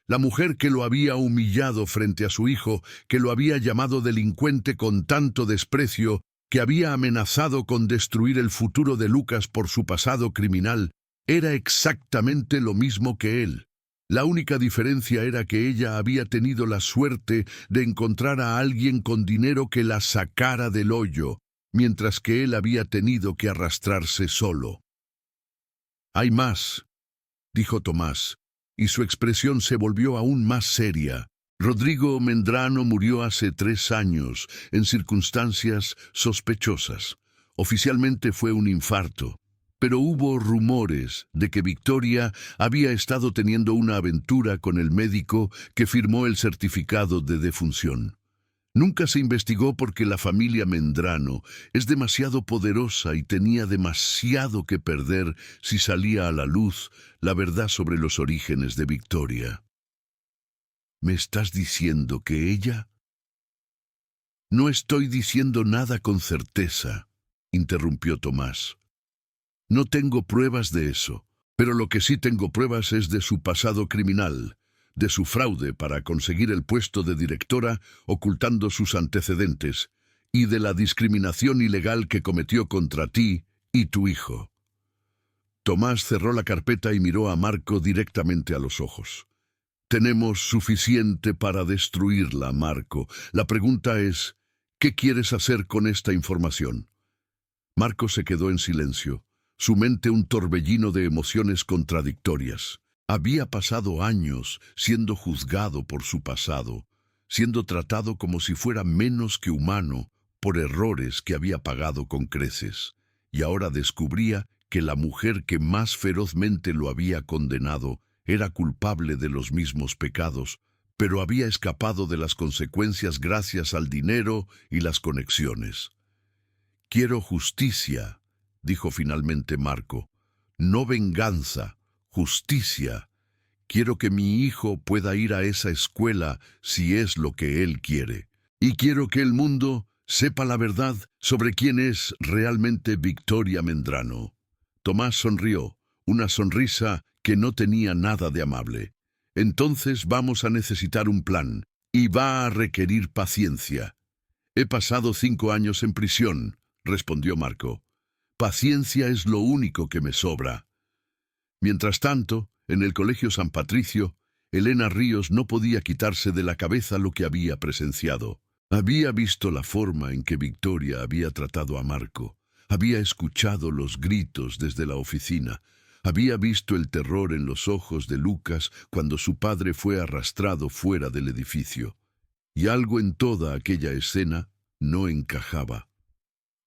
La mujer que lo había humillado frente a su hijo, que lo había llamado delincuente con tanto desprecio, que había amenazado con destruir el futuro de Lucas por su pasado criminal, era exactamente lo mismo que él. La única diferencia era que ella había tenido la suerte de encontrar a alguien con dinero que la sacara del hoyo, mientras que él había tenido que arrastrarse solo. «Hay más», dijo Tomás, y su expresión se volvió aún más seria. Rodrigo Mendrano murió hace 3 años, en circunstancias sospechosas. Oficialmente fue un infarto, pero hubo rumores de que Victoria había estado teniendo una aventura con el médico que firmó el certificado de defunción. Nunca se investigó porque la familia Mendrano es demasiado poderosa y tenía demasiado que perder si salía a la luz la verdad sobre los orígenes de Victoria. ¿Me estás diciendo que ella? No estoy diciendo nada con certeza, interrumpió Tomás. No tengo pruebas de eso, pero lo que sí tengo pruebas es de su pasado criminal, de su fraude para conseguir el puesto de directora ocultando sus antecedentes, y de la discriminación ilegal que cometió contra ti y tu hijo. Tomás cerró la carpeta y miró a Marco directamente a los ojos. Tenemos suficiente para destruirla, Marco. La pregunta es, ¿qué quieres hacer con esta información? Marco se quedó en silencio, su mente un torbellino de emociones contradictorias. Había pasado años siendo juzgado por su pasado, siendo tratado como si fuera menos que humano por errores que había pagado con creces, y ahora descubría que la mujer que más ferozmente lo había condenado era culpable de los mismos pecados, pero había escapado de las consecuencias gracias al dinero y las conexiones. «Quiero justicia», dijo finalmente Marco, «no venganza, justicia. Quiero que mi hijo pueda ir a esa escuela si es lo que él quiere. Y quiero que el mundo sepa la verdad sobre quién es realmente Victoria Mendrano». Tomás sonrió, una sonrisa que no tenía nada de amable. «Entonces vamos a necesitar un plan, y va a requerir paciencia». «He pasado 5 años en prisión», respondió Marco. «Paciencia es lo único que me sobra». Mientras tanto, en el Colegio San Patricio, Elena Ríos no podía quitarse de la cabeza lo que había presenciado. Había visto la forma en que Victoria había tratado a Marco. Había escuchado los gritos desde la oficina. Había visto el terror en los ojos de Lucas cuando su padre fue arrastrado fuera del edificio. Y algo en toda aquella escena no encajaba.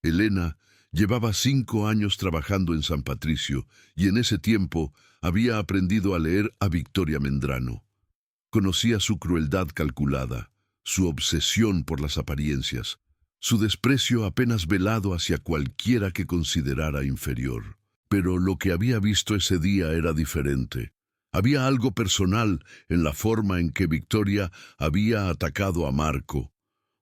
Elena llevaba 5 años trabajando en San Patricio y en ese tiempo había aprendido a leer a Victoria Mendrano. Conocía su crueldad calculada, su obsesión por las apariencias, su desprecio apenas velado hacia cualquiera que considerara inferior. Pero lo que había visto ese día era diferente. Había algo personal en la forma en que Victoria había atacado a Marco,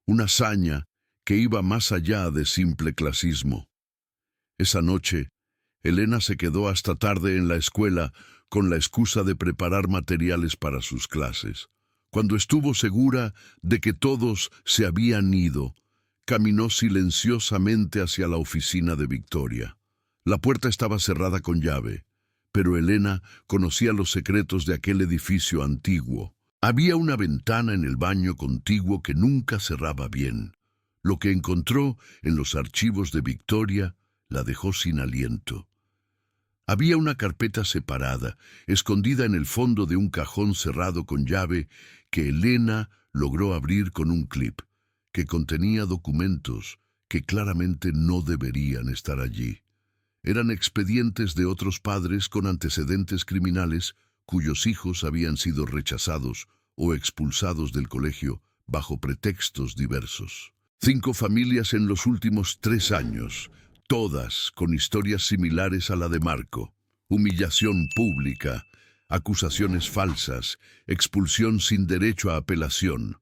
una hazaña que iba más allá de simple clasismo. Esa noche, Elena se quedó hasta tarde en la escuela con la excusa de preparar materiales para sus clases. Cuando estuvo segura de que todos se habían ido, caminó silenciosamente hacia la oficina de Victoria. La puerta estaba cerrada con llave, pero Elena conocía los secretos de aquel edificio antiguo. Había una ventana en el baño contiguo que nunca cerraba bien. Lo que encontró en los archivos de Victoria la dejó sin aliento. Había una carpeta separada, escondida en el fondo de un cajón cerrado con llave, que Elena logró abrir con un clip, que contenía documentos que claramente no deberían estar allí. Eran expedientes de otros padres con antecedentes criminales cuyos hijos habían sido rechazados o expulsados del colegio bajo pretextos diversos. 5 familias en los últimos 3 años, todas con historias similares a la de Marco. Humillación pública, acusaciones falsas, expulsión sin derecho a apelación.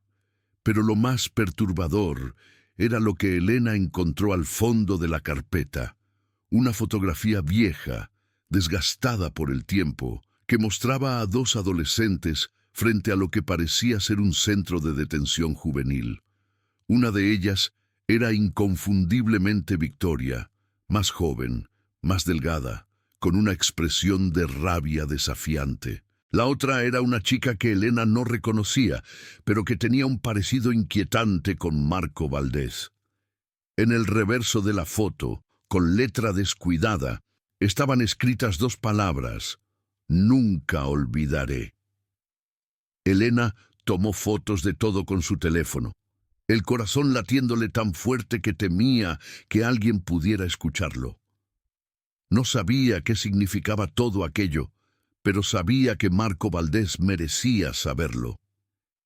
Pero lo más perturbador era lo que Elena encontró al fondo de la carpeta. Una fotografía vieja, desgastada por el tiempo, que mostraba a 2 adolescentes frente a lo que parecía ser un centro de detención juvenil. Una de ellas era inconfundiblemente Victoria, más joven, más delgada, con una expresión de rabia desafiante. La otra era una chica que Elena no reconocía, pero que tenía un parecido inquietante con Marco Valdés. En el reverso de la foto, con letra descuidada, estaban escritas 2 palabras: nunca olvidaré. Elena tomó fotos de todo con su teléfono, el corazón latiéndole tan fuerte que temía que alguien pudiera escucharlo. No sabía qué significaba todo aquello, pero sabía que Marco Valdés merecía saberlo.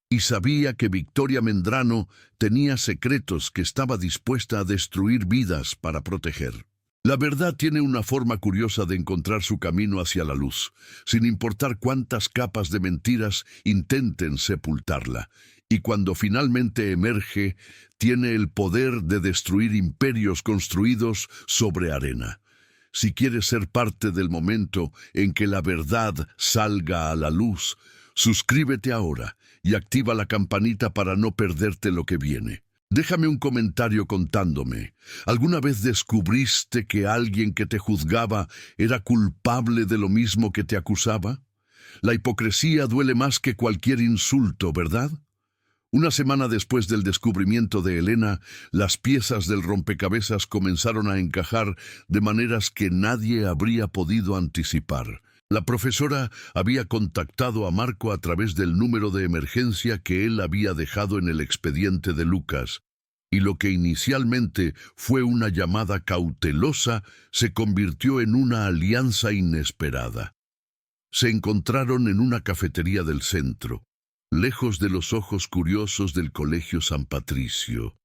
Y sabía que Victoria Mendrano tenía secretos que estaba dispuesta a destruir vidas para proteger. La verdad tiene una forma curiosa de encontrar su camino hacia la luz, sin importar cuántas capas de mentiras intenten sepultarla. Y cuando finalmente emerge, tiene el poder de destruir imperios construidos sobre arena. Si quieres ser parte del momento en que la verdad salga a la luz, suscríbete ahora y activa la campanita para no perderte lo que viene. Déjame un comentario contándome, ¿alguna vez descubriste que alguien que te juzgaba era culpable de lo mismo que te acusaba? La hipocresía duele más que cualquier insulto, ¿verdad? Una semana después del descubrimiento de Elena, las piezas del rompecabezas comenzaron a encajar de maneras que nadie habría podido anticipar. La profesora había contactado a Marco a través del número de emergencia que él había dejado en el expediente de Lucas, y lo que inicialmente fue una llamada cautelosa se convirtió en una alianza inesperada. Se encontraron en una cafetería del centro, lejos de los ojos curiosos del Colegio San Patricio.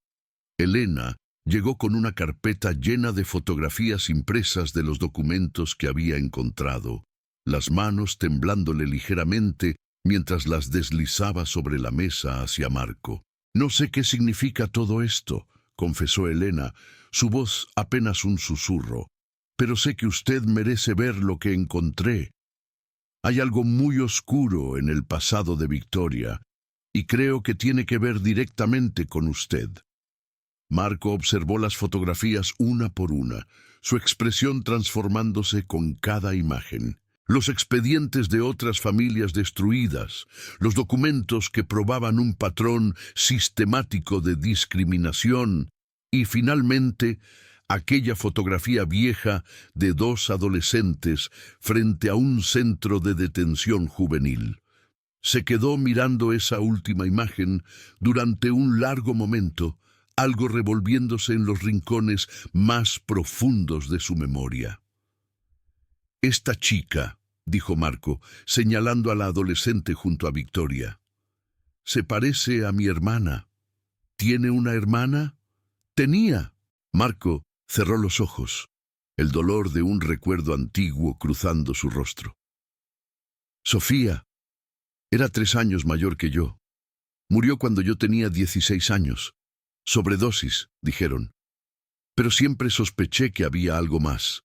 Elena llegó con una carpeta llena de fotografías impresas de los documentos que había encontrado, las manos temblándole ligeramente mientras las deslizaba sobre la mesa hacia Marco. «No sé qué significa todo esto», confesó Elena, su voz apenas un susurro, «pero sé que usted merece ver lo que encontré. Hay algo muy oscuro en el pasado de Victoria, y creo que tiene que ver directamente con usted». Marco observó las fotografías una por una, su expresión transformándose con cada imagen. Los expedientes de otras familias destruidas, los documentos que probaban un patrón sistemático de discriminación y, finalmente, aquella fotografía vieja de 2 adolescentes frente a un centro de detención juvenil. Se quedó mirando esa última imagen durante un largo momento, algo revolviéndose en los rincones más profundos de su memoria. «Esta chica», dijo Marco, señalando a la adolescente junto a Victoria, «se parece a mi hermana». «¿Tiene una hermana?» «Tenía». Marco cerró los ojos, el dolor de un recuerdo antiguo cruzando su rostro. «Sofía era 3 años mayor que yo. Murió cuando yo tenía 16 años. Sobredosis, dijeron. Pero siempre sospeché que había algo más».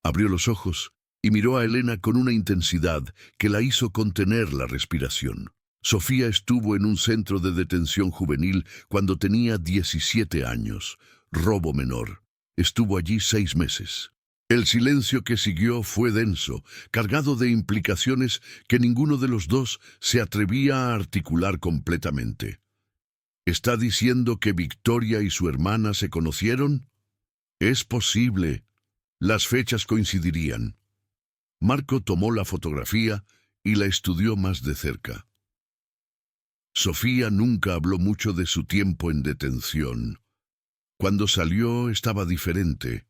Abrió los ojos y miró a Elena con una intensidad que la hizo contener la respiración. Sofía estuvo en un centro de detención juvenil cuando tenía 17 años, robo menor. Estuvo allí 6 meses. El silencio que siguió fue denso, cargado de implicaciones que ninguno de los dos se atrevía a articular completamente. ¿Está diciendo que Victoria y su hermana se conocieron? «Es posible», Las fechas coincidirían. Marco tomó la fotografía y la estudió más de cerca. Sofía nunca habló mucho de su tiempo en detención. Cuando salió estaba diferente,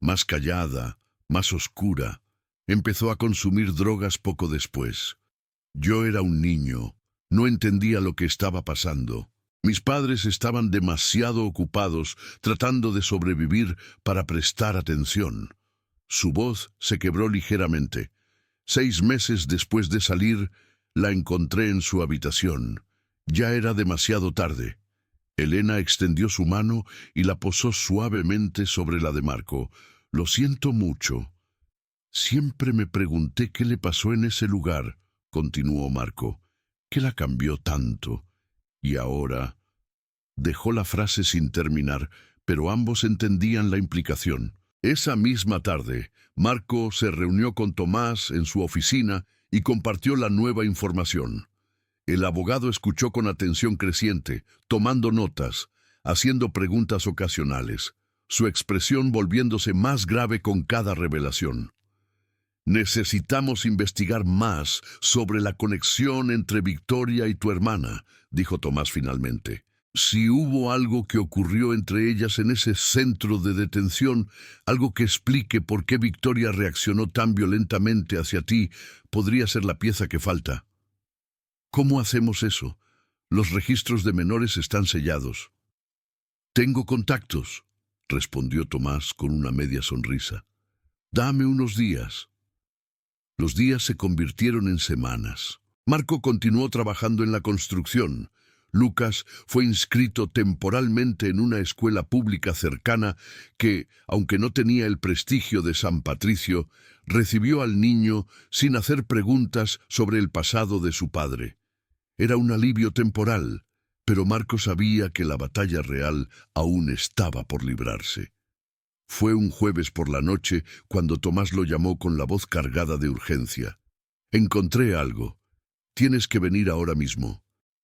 más callada, más oscura. Empezó a consumir drogas poco después. Yo era un niño, no entendía lo que estaba pasando. Mis padres estaban demasiado ocupados tratando de sobrevivir para prestar atención. Su voz se quebró ligeramente. 6 meses después de salir, la encontré en su habitación. Ya era demasiado tarde. Elena extendió su mano y la posó suavemente sobre la de Marco. Lo siento mucho. Siempre me pregunté qué le pasó en ese lugar, continuó Marco. ¿Qué la cambió tanto? Y ahora... Dejó la frase sin terminar, pero ambos entendían la implicación. Esa misma tarde, Marco se reunió con Tomás en su oficina y compartió la nueva información. El abogado escuchó con atención creciente, tomando notas, haciendo preguntas ocasionales, su expresión volviéndose más grave con cada revelación. «Necesitamos investigar más sobre la conexión entre Victoria y tu hermana», dijo Tomás finalmente. «Si hubo algo que ocurrió entre ellas en ese centro de detención, algo que explique por qué Victoria reaccionó tan violentamente hacia ti, podría ser la pieza que falta». «¿Cómo hacemos eso? Los registros de menores están sellados». «Tengo contactos», respondió Tomás con una media sonrisa. «Dame unos días». Los días se convirtieron en semanas. Marco continuó trabajando en la construcción. Lucas fue inscrito temporalmente en una escuela pública cercana que, aunque no tenía el prestigio de San Patricio, recibió al niño sin hacer preguntas sobre el pasado de su padre. Era un alivio temporal, pero Marco sabía que la batalla real aún estaba por librarse. Fue un jueves por la noche cuando Tomás lo llamó con la voz cargada de urgencia. «Encontré algo. Tienes que venir ahora mismo».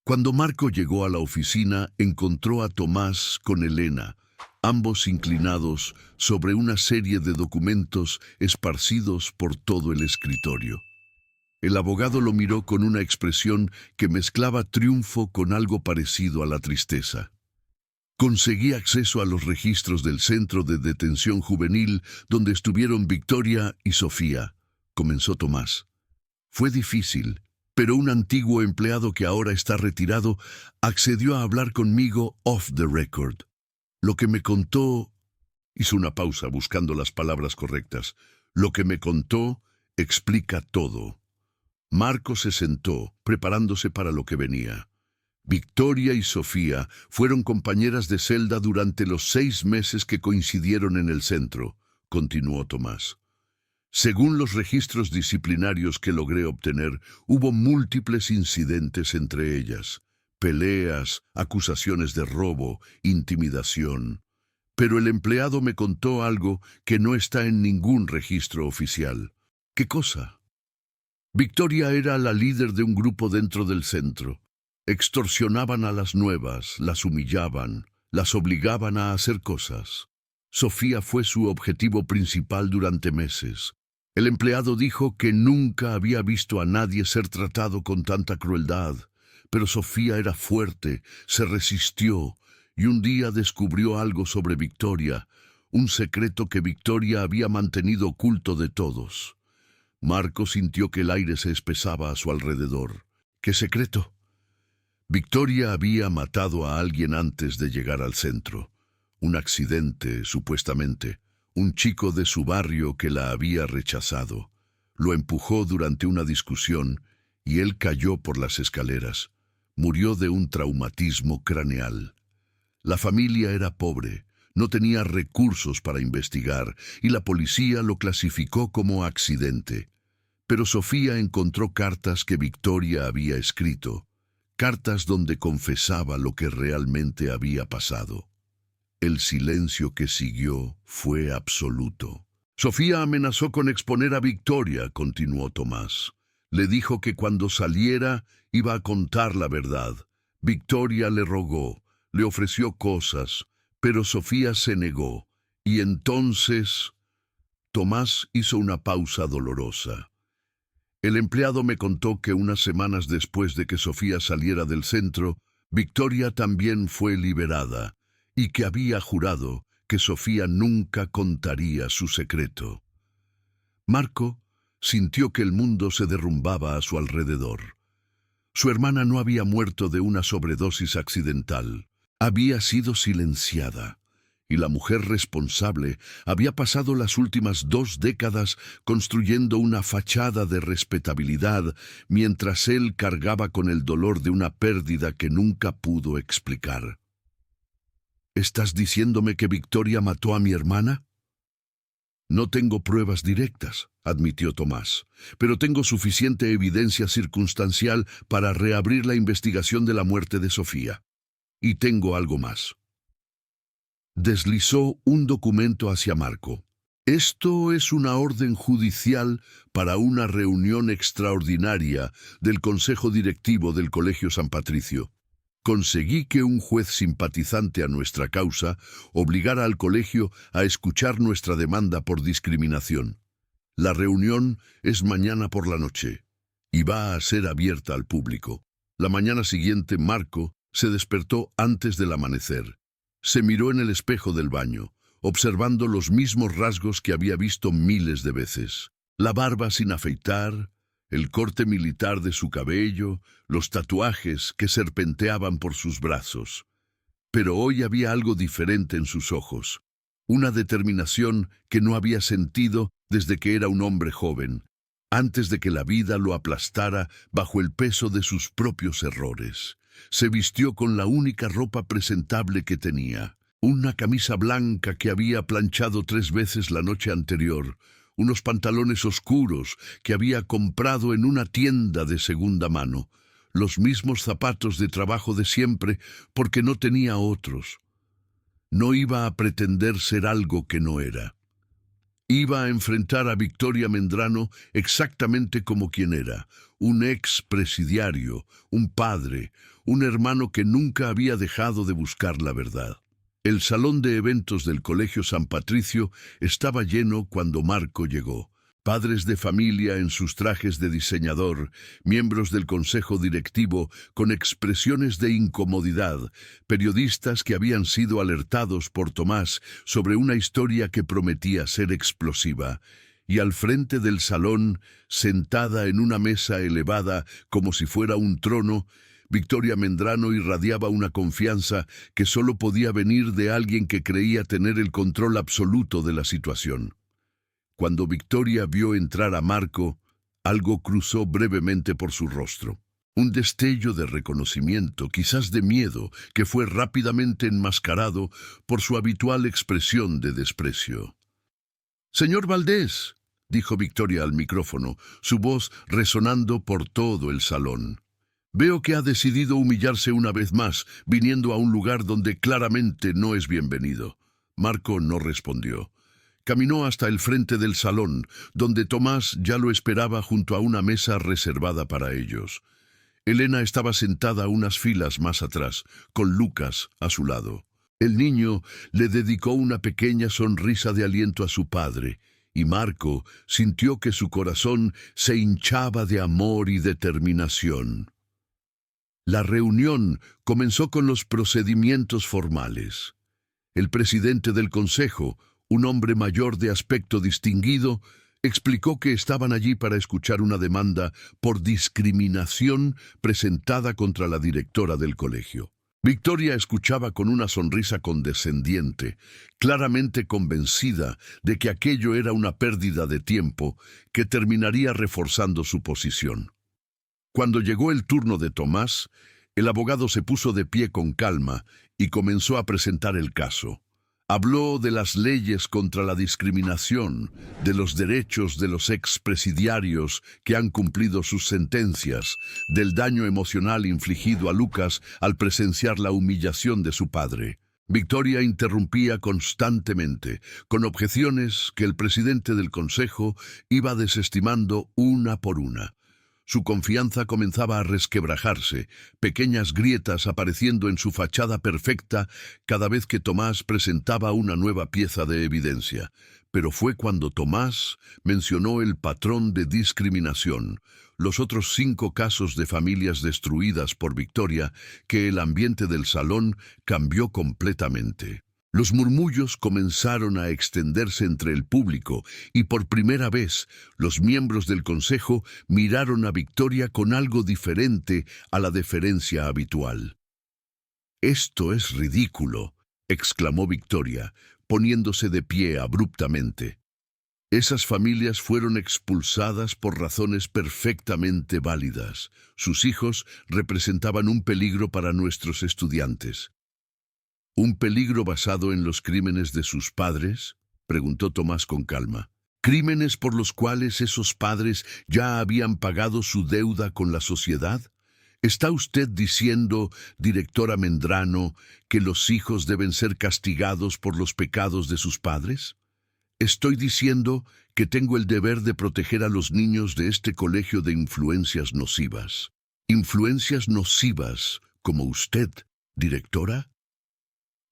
Cuando Marco llegó a la oficina, encontró a Tomás con Elena, ambos inclinados sobre una serie de documentos esparcidos por todo el escritorio. El abogado lo miró con una expresión que mezclaba triunfo con algo parecido a la tristeza. «Conseguí acceso a los registros del centro de detención juvenil donde estuvieron Victoria y Sofía», comenzó Tomás. «Fue difícil, pero un antiguo empleado que ahora está retirado accedió a hablar conmigo off the record. Lo que me contó...» Hizo una pausa buscando las palabras correctas. «Lo que me contó explica todo». Marco se sentó, preparándose para lo que venía. «Victoria y Sofía fueron compañeras de celda durante los 6 meses que coincidieron en el centro», continuó Tomás. «Según los registros disciplinarios que logré obtener, hubo múltiples incidentes entre ellas, peleas, acusaciones de robo, intimidación. Pero el empleado me contó algo que no está en ningún registro oficial». «¿Qué cosa?» «Victoria era la líder de un grupo dentro del centro. Extorsionaban a las nuevas, las humillaban, las obligaban a hacer cosas. Sofía fue su objetivo principal durante meses. El empleado dijo que nunca había visto a nadie ser tratado con tanta crueldad, pero Sofía era fuerte, se resistió y un día descubrió algo sobre Victoria, un secreto que Victoria había mantenido oculto de todos». Marco sintió que el aire se espesaba a su alrededor. «¿Qué secreto?» «Victoria había matado a alguien antes de llegar al centro. Un accidente, supuestamente. Un chico de su barrio que la había rechazado. Lo empujó durante una discusión y él cayó por las escaleras. Murió de un traumatismo craneal. La familia era pobre, no tenía recursos para investigar y la policía lo clasificó como accidente. Pero Sofía encontró cartas que Victoria había escrito. Cartas donde confesaba lo que realmente había pasado. El silencio que siguió fue absoluto. «Sofía amenazó con exponer a Victoria», continuó Tomás. «Le dijo que cuando saliera iba a contar la verdad. Victoria le rogó, le ofreció cosas, pero Sofía se negó. Y entonces...» Tomás hizo una pausa dolorosa. El empleado me contó que unas semanas después de que Sofía saliera del centro, Victoria también fue liberada y que había jurado que Sofía nunca contaría su secreto. Marco sintió que el mundo se derrumbaba a su alrededor. Su hermana no había muerto de una sobredosis accidental. Había sido silenciada, y la mujer responsable había pasado las últimas 2 décadas construyendo una fachada de respetabilidad mientras él cargaba con el dolor de una pérdida que nunca pudo explicar. ¿Estás diciéndome que Victoria mató a mi hermana? No tengo pruebas directas, admitió Tomás, pero tengo suficiente evidencia circunstancial para reabrir la investigación de la muerte de Sofía. Y tengo algo más. Deslizó un documento hacia Marco. Esto es una orden judicial para una reunión extraordinaria del Consejo Directivo del Colegio San Patricio. Conseguí que un juez simpatizante a nuestra causa obligara al colegio a escuchar nuestra demanda por discriminación. La reunión es mañana por la noche y va a ser abierta al público. La mañana siguiente, Marco se despertó antes del amanecer. Se miró en el espejo del baño, observando los mismos rasgos que había visto miles de veces. La barba sin afeitar, el corte militar de su cabello, los tatuajes que serpenteaban por sus brazos. Pero hoy había algo diferente en sus ojos, una determinación que no había sentido desde que era un hombre joven, antes de que la vida lo aplastara bajo el peso de sus propios errores. Se vistió con la única ropa presentable que tenía, una camisa blanca que había planchado 3 veces la noche anterior, unos pantalones oscuros que había comprado en una tienda de segunda mano, los mismos zapatos de trabajo de siempre porque no tenía otros. No iba a pretender ser algo que no era. Iba a enfrentar a Victoria Medrano exactamente como quien era, un expresidiario, un padre, un hermano que nunca había dejado de buscar la verdad. El salón de eventos del Colegio San Patricio estaba lleno cuando Marco llegó. Padres de familia en sus trajes de diseñador, miembros del consejo directivo con expresiones de incomodidad, periodistas que habían sido alertados por Tomás sobre una historia que prometía ser explosiva, y al frente del salón, sentada en una mesa elevada como si fuera un trono, Victoria Medrano irradiaba una confianza que solo podía venir de alguien que creía tener el control absoluto de la situación. Cuando Victoria vio entrar a Marco, algo cruzó brevemente por su rostro. Un destello de reconocimiento, quizás de miedo, que fue rápidamente enmascarado por su habitual expresión de desprecio. «Señor Valdés», dijo Victoria al micrófono, su voz resonando por todo el salón. «Veo que ha decidido humillarse una vez más, viniendo a un lugar donde claramente no es bienvenido». Marco no respondió. Caminó hasta el frente del salón, donde Tomás ya lo esperaba junto a una mesa reservada para ellos. Elena estaba sentada unas filas más atrás, con Lucas a su lado. El niño le dedicó una pequeña sonrisa de aliento a su padre, y Marco sintió que su corazón se hinchaba de amor y determinación. La reunión comenzó con los procedimientos formales. El presidente del consejo, un hombre mayor de aspecto distinguido, explicó que estaban allí para escuchar una demanda por discriminación presentada contra la directora del colegio. Victoria escuchaba con una sonrisa condescendiente, claramente convencida de que aquello era una pérdida de tiempo que terminaría reforzando su posición. Cuando llegó el turno de Tomás, el abogado se puso de pie con calma y comenzó a presentar el caso. Habló de las leyes contra la discriminación, de los derechos de los expresidiarios que han cumplido sus sentencias, del daño emocional infligido a Lucas al presenciar la humillación de su padre. Victoria interrumpía constantemente, con objeciones que el presidente del consejo iba desestimando una por una. Su confianza comenzaba a resquebrajarse, pequeñas grietas apareciendo en su fachada perfecta cada vez que Tomás presentaba una nueva pieza de evidencia. Pero fue cuando Tomás mencionó el patrón de discriminación, los otros 5 casos de familias destruidas por Victoria, que el ambiente del salón cambió completamente. Los murmullos comenzaron a extenderse entre el público y por primera vez los miembros del consejo miraron a Victoria con algo diferente a la deferencia habitual. «Esto es ridículo», exclamó Victoria, poniéndose de pie abruptamente. Esas familias fueron expulsadas por razones perfectamente válidas. Sus hijos representaban un peligro para nuestros estudiantes. ¿Un peligro basado en los crímenes de sus padres?, preguntó Tomás con calma. ¿Crímenes por los cuales esos padres ya habían pagado su deuda con la sociedad? ¿Está usted diciendo, directora Medrano, que los hijos deben ser castigados por los pecados de sus padres? Estoy diciendo que tengo el deber de proteger a los niños de este colegio de influencias nocivas. ¿Influencias nocivas como usted, directora?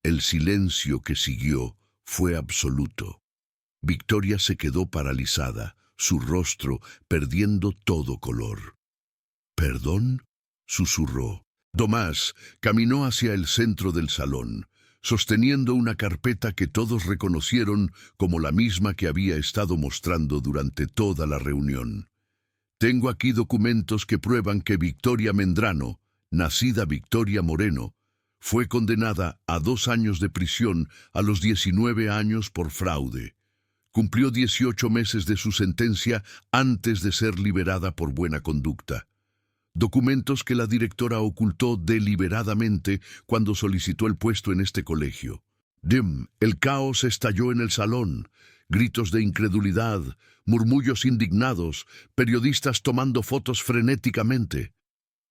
El silencio que siguió fue absoluto. Victoria se quedó paralizada, su rostro perdiendo todo color. «¿Perdón?», susurró. Tomás caminó hacia el centro del salón, sosteniendo una carpeta que todos reconocieron como la misma que había estado mostrando durante toda la reunión. «Tengo aquí documentos que prueban que Victoria Medrano, nacida Victoria Moreno, fue condenada a 2 años de prisión a los 19 años por fraude. Cumplió 18 meses de su sentencia antes de ser liberada por buena conducta. Documentos que la directora ocultó deliberadamente cuando solicitó el puesto en este colegio. El caos estalló en el salón. Gritos de incredulidad, murmullos indignados, periodistas tomando fotos frenéticamente.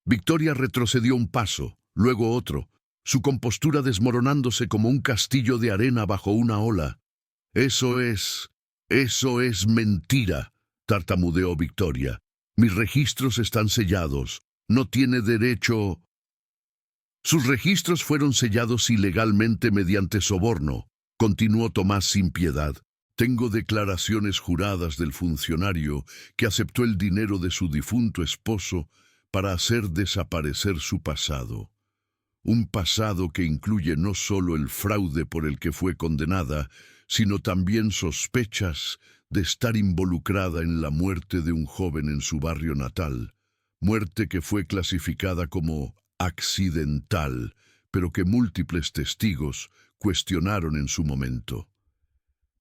Victoria retrocedió un paso, luego otro, su compostura desmoronándose como un castillo de arena bajo una ola. Eso es mentira», tartamudeó Victoria. «Mis registros están sellados. No tiene derecho». «Sus registros fueron sellados ilegalmente mediante soborno», continuó Tomás sin piedad. «Tengo declaraciones juradas del funcionario que aceptó el dinero de su difunto esposo para hacer desaparecer su pasado. Un pasado que incluye no solo el fraude por el que fue condenada, sino también sospechas de estar involucrada en la muerte de un joven en su barrio natal, muerte que fue clasificada como accidental, pero que múltiples testigos cuestionaron en su momento».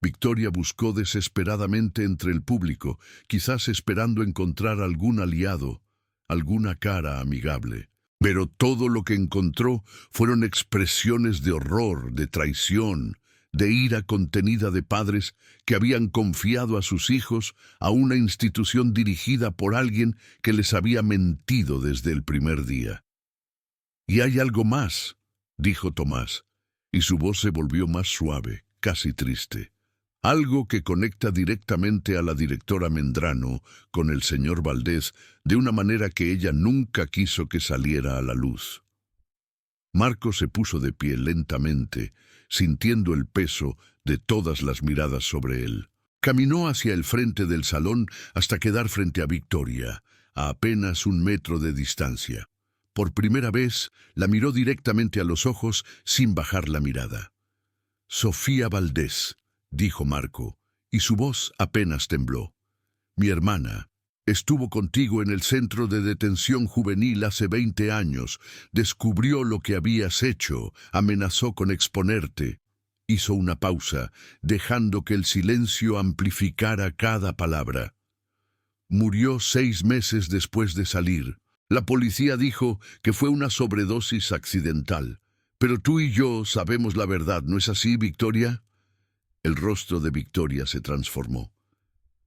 Victoria buscó desesperadamente entre el público, quizás esperando encontrar algún aliado, alguna cara amigable. Pero todo lo que encontró fueron expresiones de horror, de traición, de ira contenida de padres que habían confiado a sus hijos a una institución dirigida por alguien que les había mentido desde el primer día. «Y hay algo más», dijo Tomás, y su voz se volvió más suave, casi triste. «Algo que conecta directamente a la directora Medrano con el señor Valdés de una manera que ella nunca quiso que saliera a la luz». Marco se puso de pie lentamente, sintiendo el peso de todas las miradas sobre él. Caminó hacia el frente del salón hasta quedar frente a Victoria, a apenas 1 metro de distancia. Por primera vez, la miró directamente a los ojos sin bajar la mirada. «Sofía Valdés», dijo Marco, y su voz apenas tembló. «Mi hermana estuvo contigo en el centro de detención juvenil hace 20 años, descubrió lo que habías hecho, amenazó con exponerte». Hizo una pausa, dejando que el silencio amplificara cada palabra. «Murió 6 meses después de salir. La policía dijo que fue una sobredosis accidental. Pero tú y yo sabemos la verdad, ¿no es así, Victoria?». El rostro de Victoria se transformó.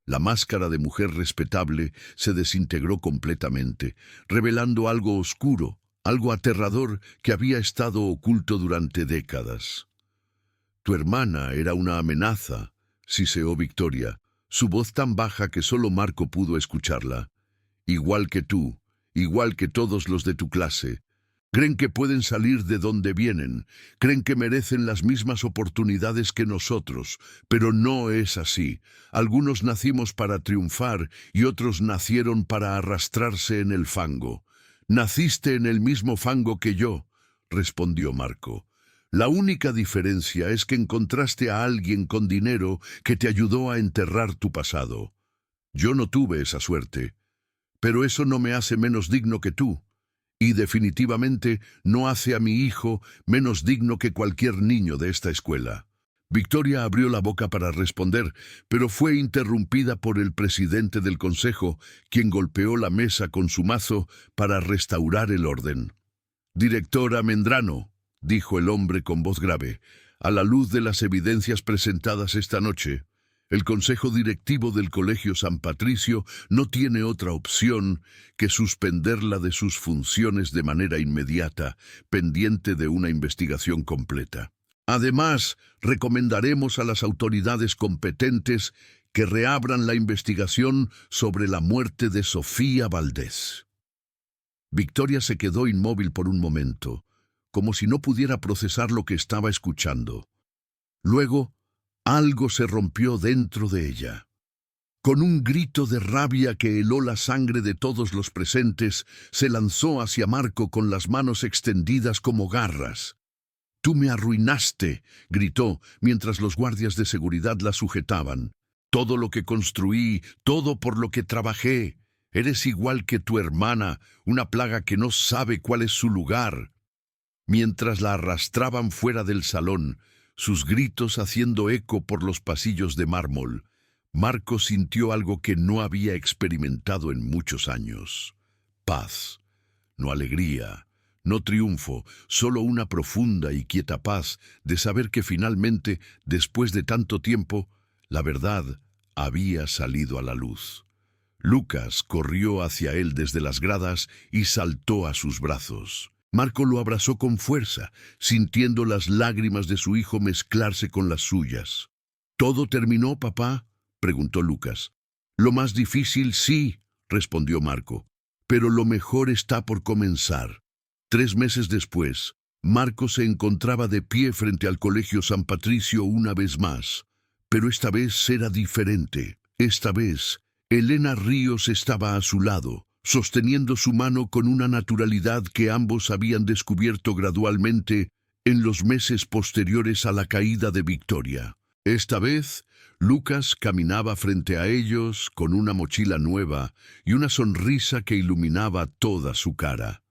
La máscara de mujer respetable se desintegró completamente, revelando algo oscuro, algo aterrador que había estado oculto durante décadas. «Tu hermana era una amenaza», siseó Victoria, su voz tan baja que solo Marco pudo escucharla. «Igual que tú, igual que todos los de tu clase. Creen que pueden salir de donde vienen, creen que merecen las mismas oportunidades que nosotros, pero no es así. Algunos nacimos para triunfar y otros nacieron para arrastrarse en el fango. «Naciste en el mismo fango que yo», respondió Marco. «La única diferencia es que encontraste a alguien con dinero que te ayudó a enterrar tu pasado. Yo no tuve esa suerte, pero eso no me hace menos digno que tú. Y definitivamente no hace a mi hijo menos digno que cualquier niño de esta escuela». Victoria abrió la boca para responder, pero fue interrumpida por el presidente del consejo, quien golpeó la mesa con su mazo para restaurar el orden. «Directora Mendrano», dijo el hombre con voz grave, «a la luz de las evidencias presentadas esta noche, el Consejo Directivo del Colegio San Patricio no tiene otra opción que suspenderla de sus funciones de manera inmediata, pendiente de una investigación completa. Además, recomendaremos a las autoridades competentes que reabran la investigación sobre la muerte de Sofía Valdés». Victoria se quedó inmóvil por un momento, como si no pudiera procesar lo que estaba escuchando. Luego, algo se rompió dentro de ella. Con un grito de rabia que heló la sangre de todos los presentes, se lanzó hacia Marco con las manos extendidas como garras. «Tú me arruinaste», gritó, mientras los guardias de seguridad la sujetaban. «Todo lo que construí, todo por lo que trabajé. Eres igual que tu hermana, una plaga que no sabe cuál es su lugar». Mientras la arrastraban fuera del salón, sus gritos haciendo eco por los pasillos de mármol, Marco sintió algo que no había experimentado en muchos años. Paz, no alegría, no triunfo, solo una profunda y quieta paz de saber que finalmente, después de tanto tiempo, la verdad había salido a la luz. Lucas corrió hacia él desde las gradas y saltó a sus brazos. Marco lo abrazó con fuerza, sintiendo las lágrimas de su hijo mezclarse con las suyas. «¿Todo terminó, papá?», preguntó Lucas. «Lo más difícil, sí», respondió Marco, «pero lo mejor está por comenzar». 3 meses después, Marco se encontraba de pie frente al Colegio San Patricio una vez más. Pero esta vez era diferente. Esta vez, Elena Ríos estaba a su lado, sosteniendo su mano con una naturalidad que ambos habían descubierto gradualmente en los meses posteriores a la caída de Victoria. Esta vez, Lucas caminaba frente a ellos con una mochila nueva y una sonrisa que iluminaba toda su cara.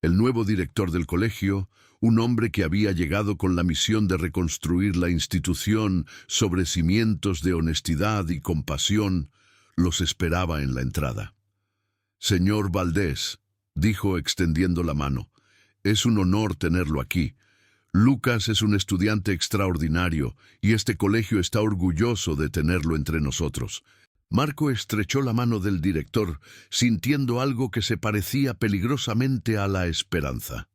El nuevo director del colegio, un hombre que había llegado con la misión de reconstruir la institución sobre cimientos de honestidad y compasión, los esperaba en la entrada. «Señor Valdés», dijo extendiendo la mano, «es un honor tenerlo aquí. Lucas es un estudiante extraordinario y este colegio está orgulloso de tenerlo entre nosotros». Marco estrechó la mano del director, sintiendo algo que se parecía peligrosamente a la esperanza.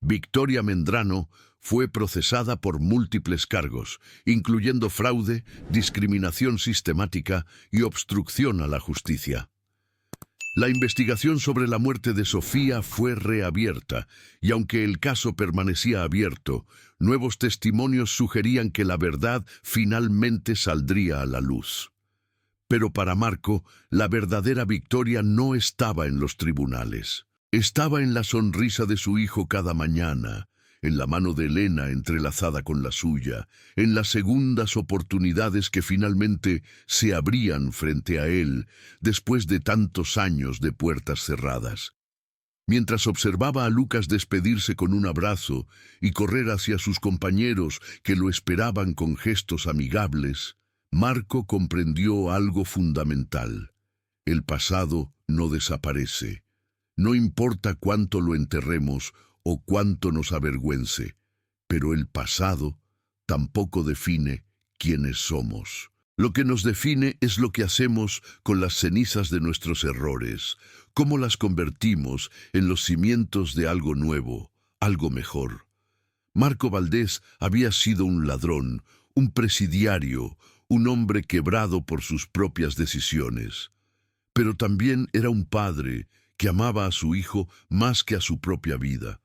Victoria Mendrano fue procesada por múltiples cargos, incluyendo fraude, discriminación sistemática y obstrucción a la justicia. La investigación sobre la muerte de Sofía fue reabierta, y aunque el caso permanecía abierto, nuevos testimonios sugerían que la verdad finalmente saldría a la luz. Pero para Marco, la verdadera victoria no estaba en los tribunales. Estaba en la sonrisa de su hijo cada mañana, en la mano de Elena entrelazada con la suya, en las segundas oportunidades que finalmente se abrían frente a él después de tantos años de puertas cerradas. Mientras observaba a Lucas despedirse con un abrazo y correr hacia sus compañeros que lo esperaban con gestos amigables, Marco comprendió algo fundamental. El pasado no desaparece. No importa cuánto lo enterremos o cuánto nos avergüence, pero el pasado tampoco define quiénes somos. Lo que nos define es lo que hacemos con las cenizas de nuestros errores, cómo las convertimos en los cimientos de algo nuevo, algo mejor. Marco Valdés había sido un ladrón, un presidiario, un hombre quebrado por sus propias decisiones. Pero también era un padre que amaba a su hijo más que a su propia vida.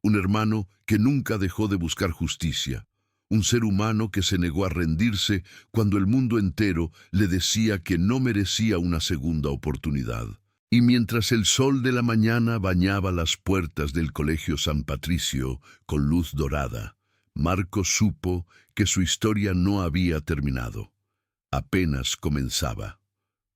Un hermano que nunca dejó de buscar justicia. Un ser humano que se negó a rendirse cuando el mundo entero le decía que no merecía una segunda oportunidad. Y mientras el sol de la mañana bañaba las puertas del Colegio San Patricio con luz dorada, Marco supo que su historia no había terminado. Apenas comenzaba.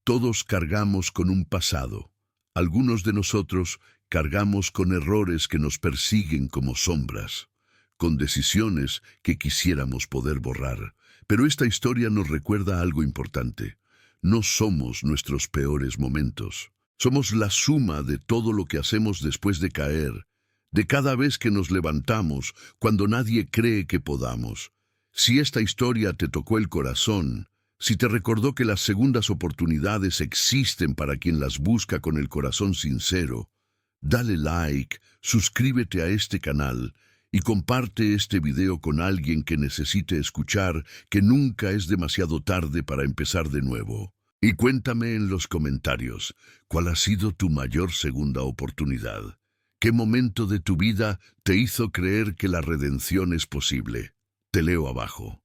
Todos cargamos con un pasado. Algunos de nosotros cargamos con errores que nos persiguen como sombras, con decisiones que quisiéramos poder borrar. Pero esta historia nos recuerda algo importante. No somos nuestros peores momentos. Somos la suma de todo lo que hacemos después de caer, de cada vez que nos levantamos cuando nadie cree que podamos. Si esta historia te tocó el corazón, si te recordó que las segundas oportunidades existen para quien las busca con el corazón sincero, dale like, suscríbete a este canal y comparte este video con alguien que necesite escuchar que nunca es demasiado tarde para empezar de nuevo. Y cuéntame en los comentarios, ¿cuál ha sido tu mayor segunda oportunidad? ¿Qué momento de tu vida te hizo creer que la redención es posible? Te leo abajo.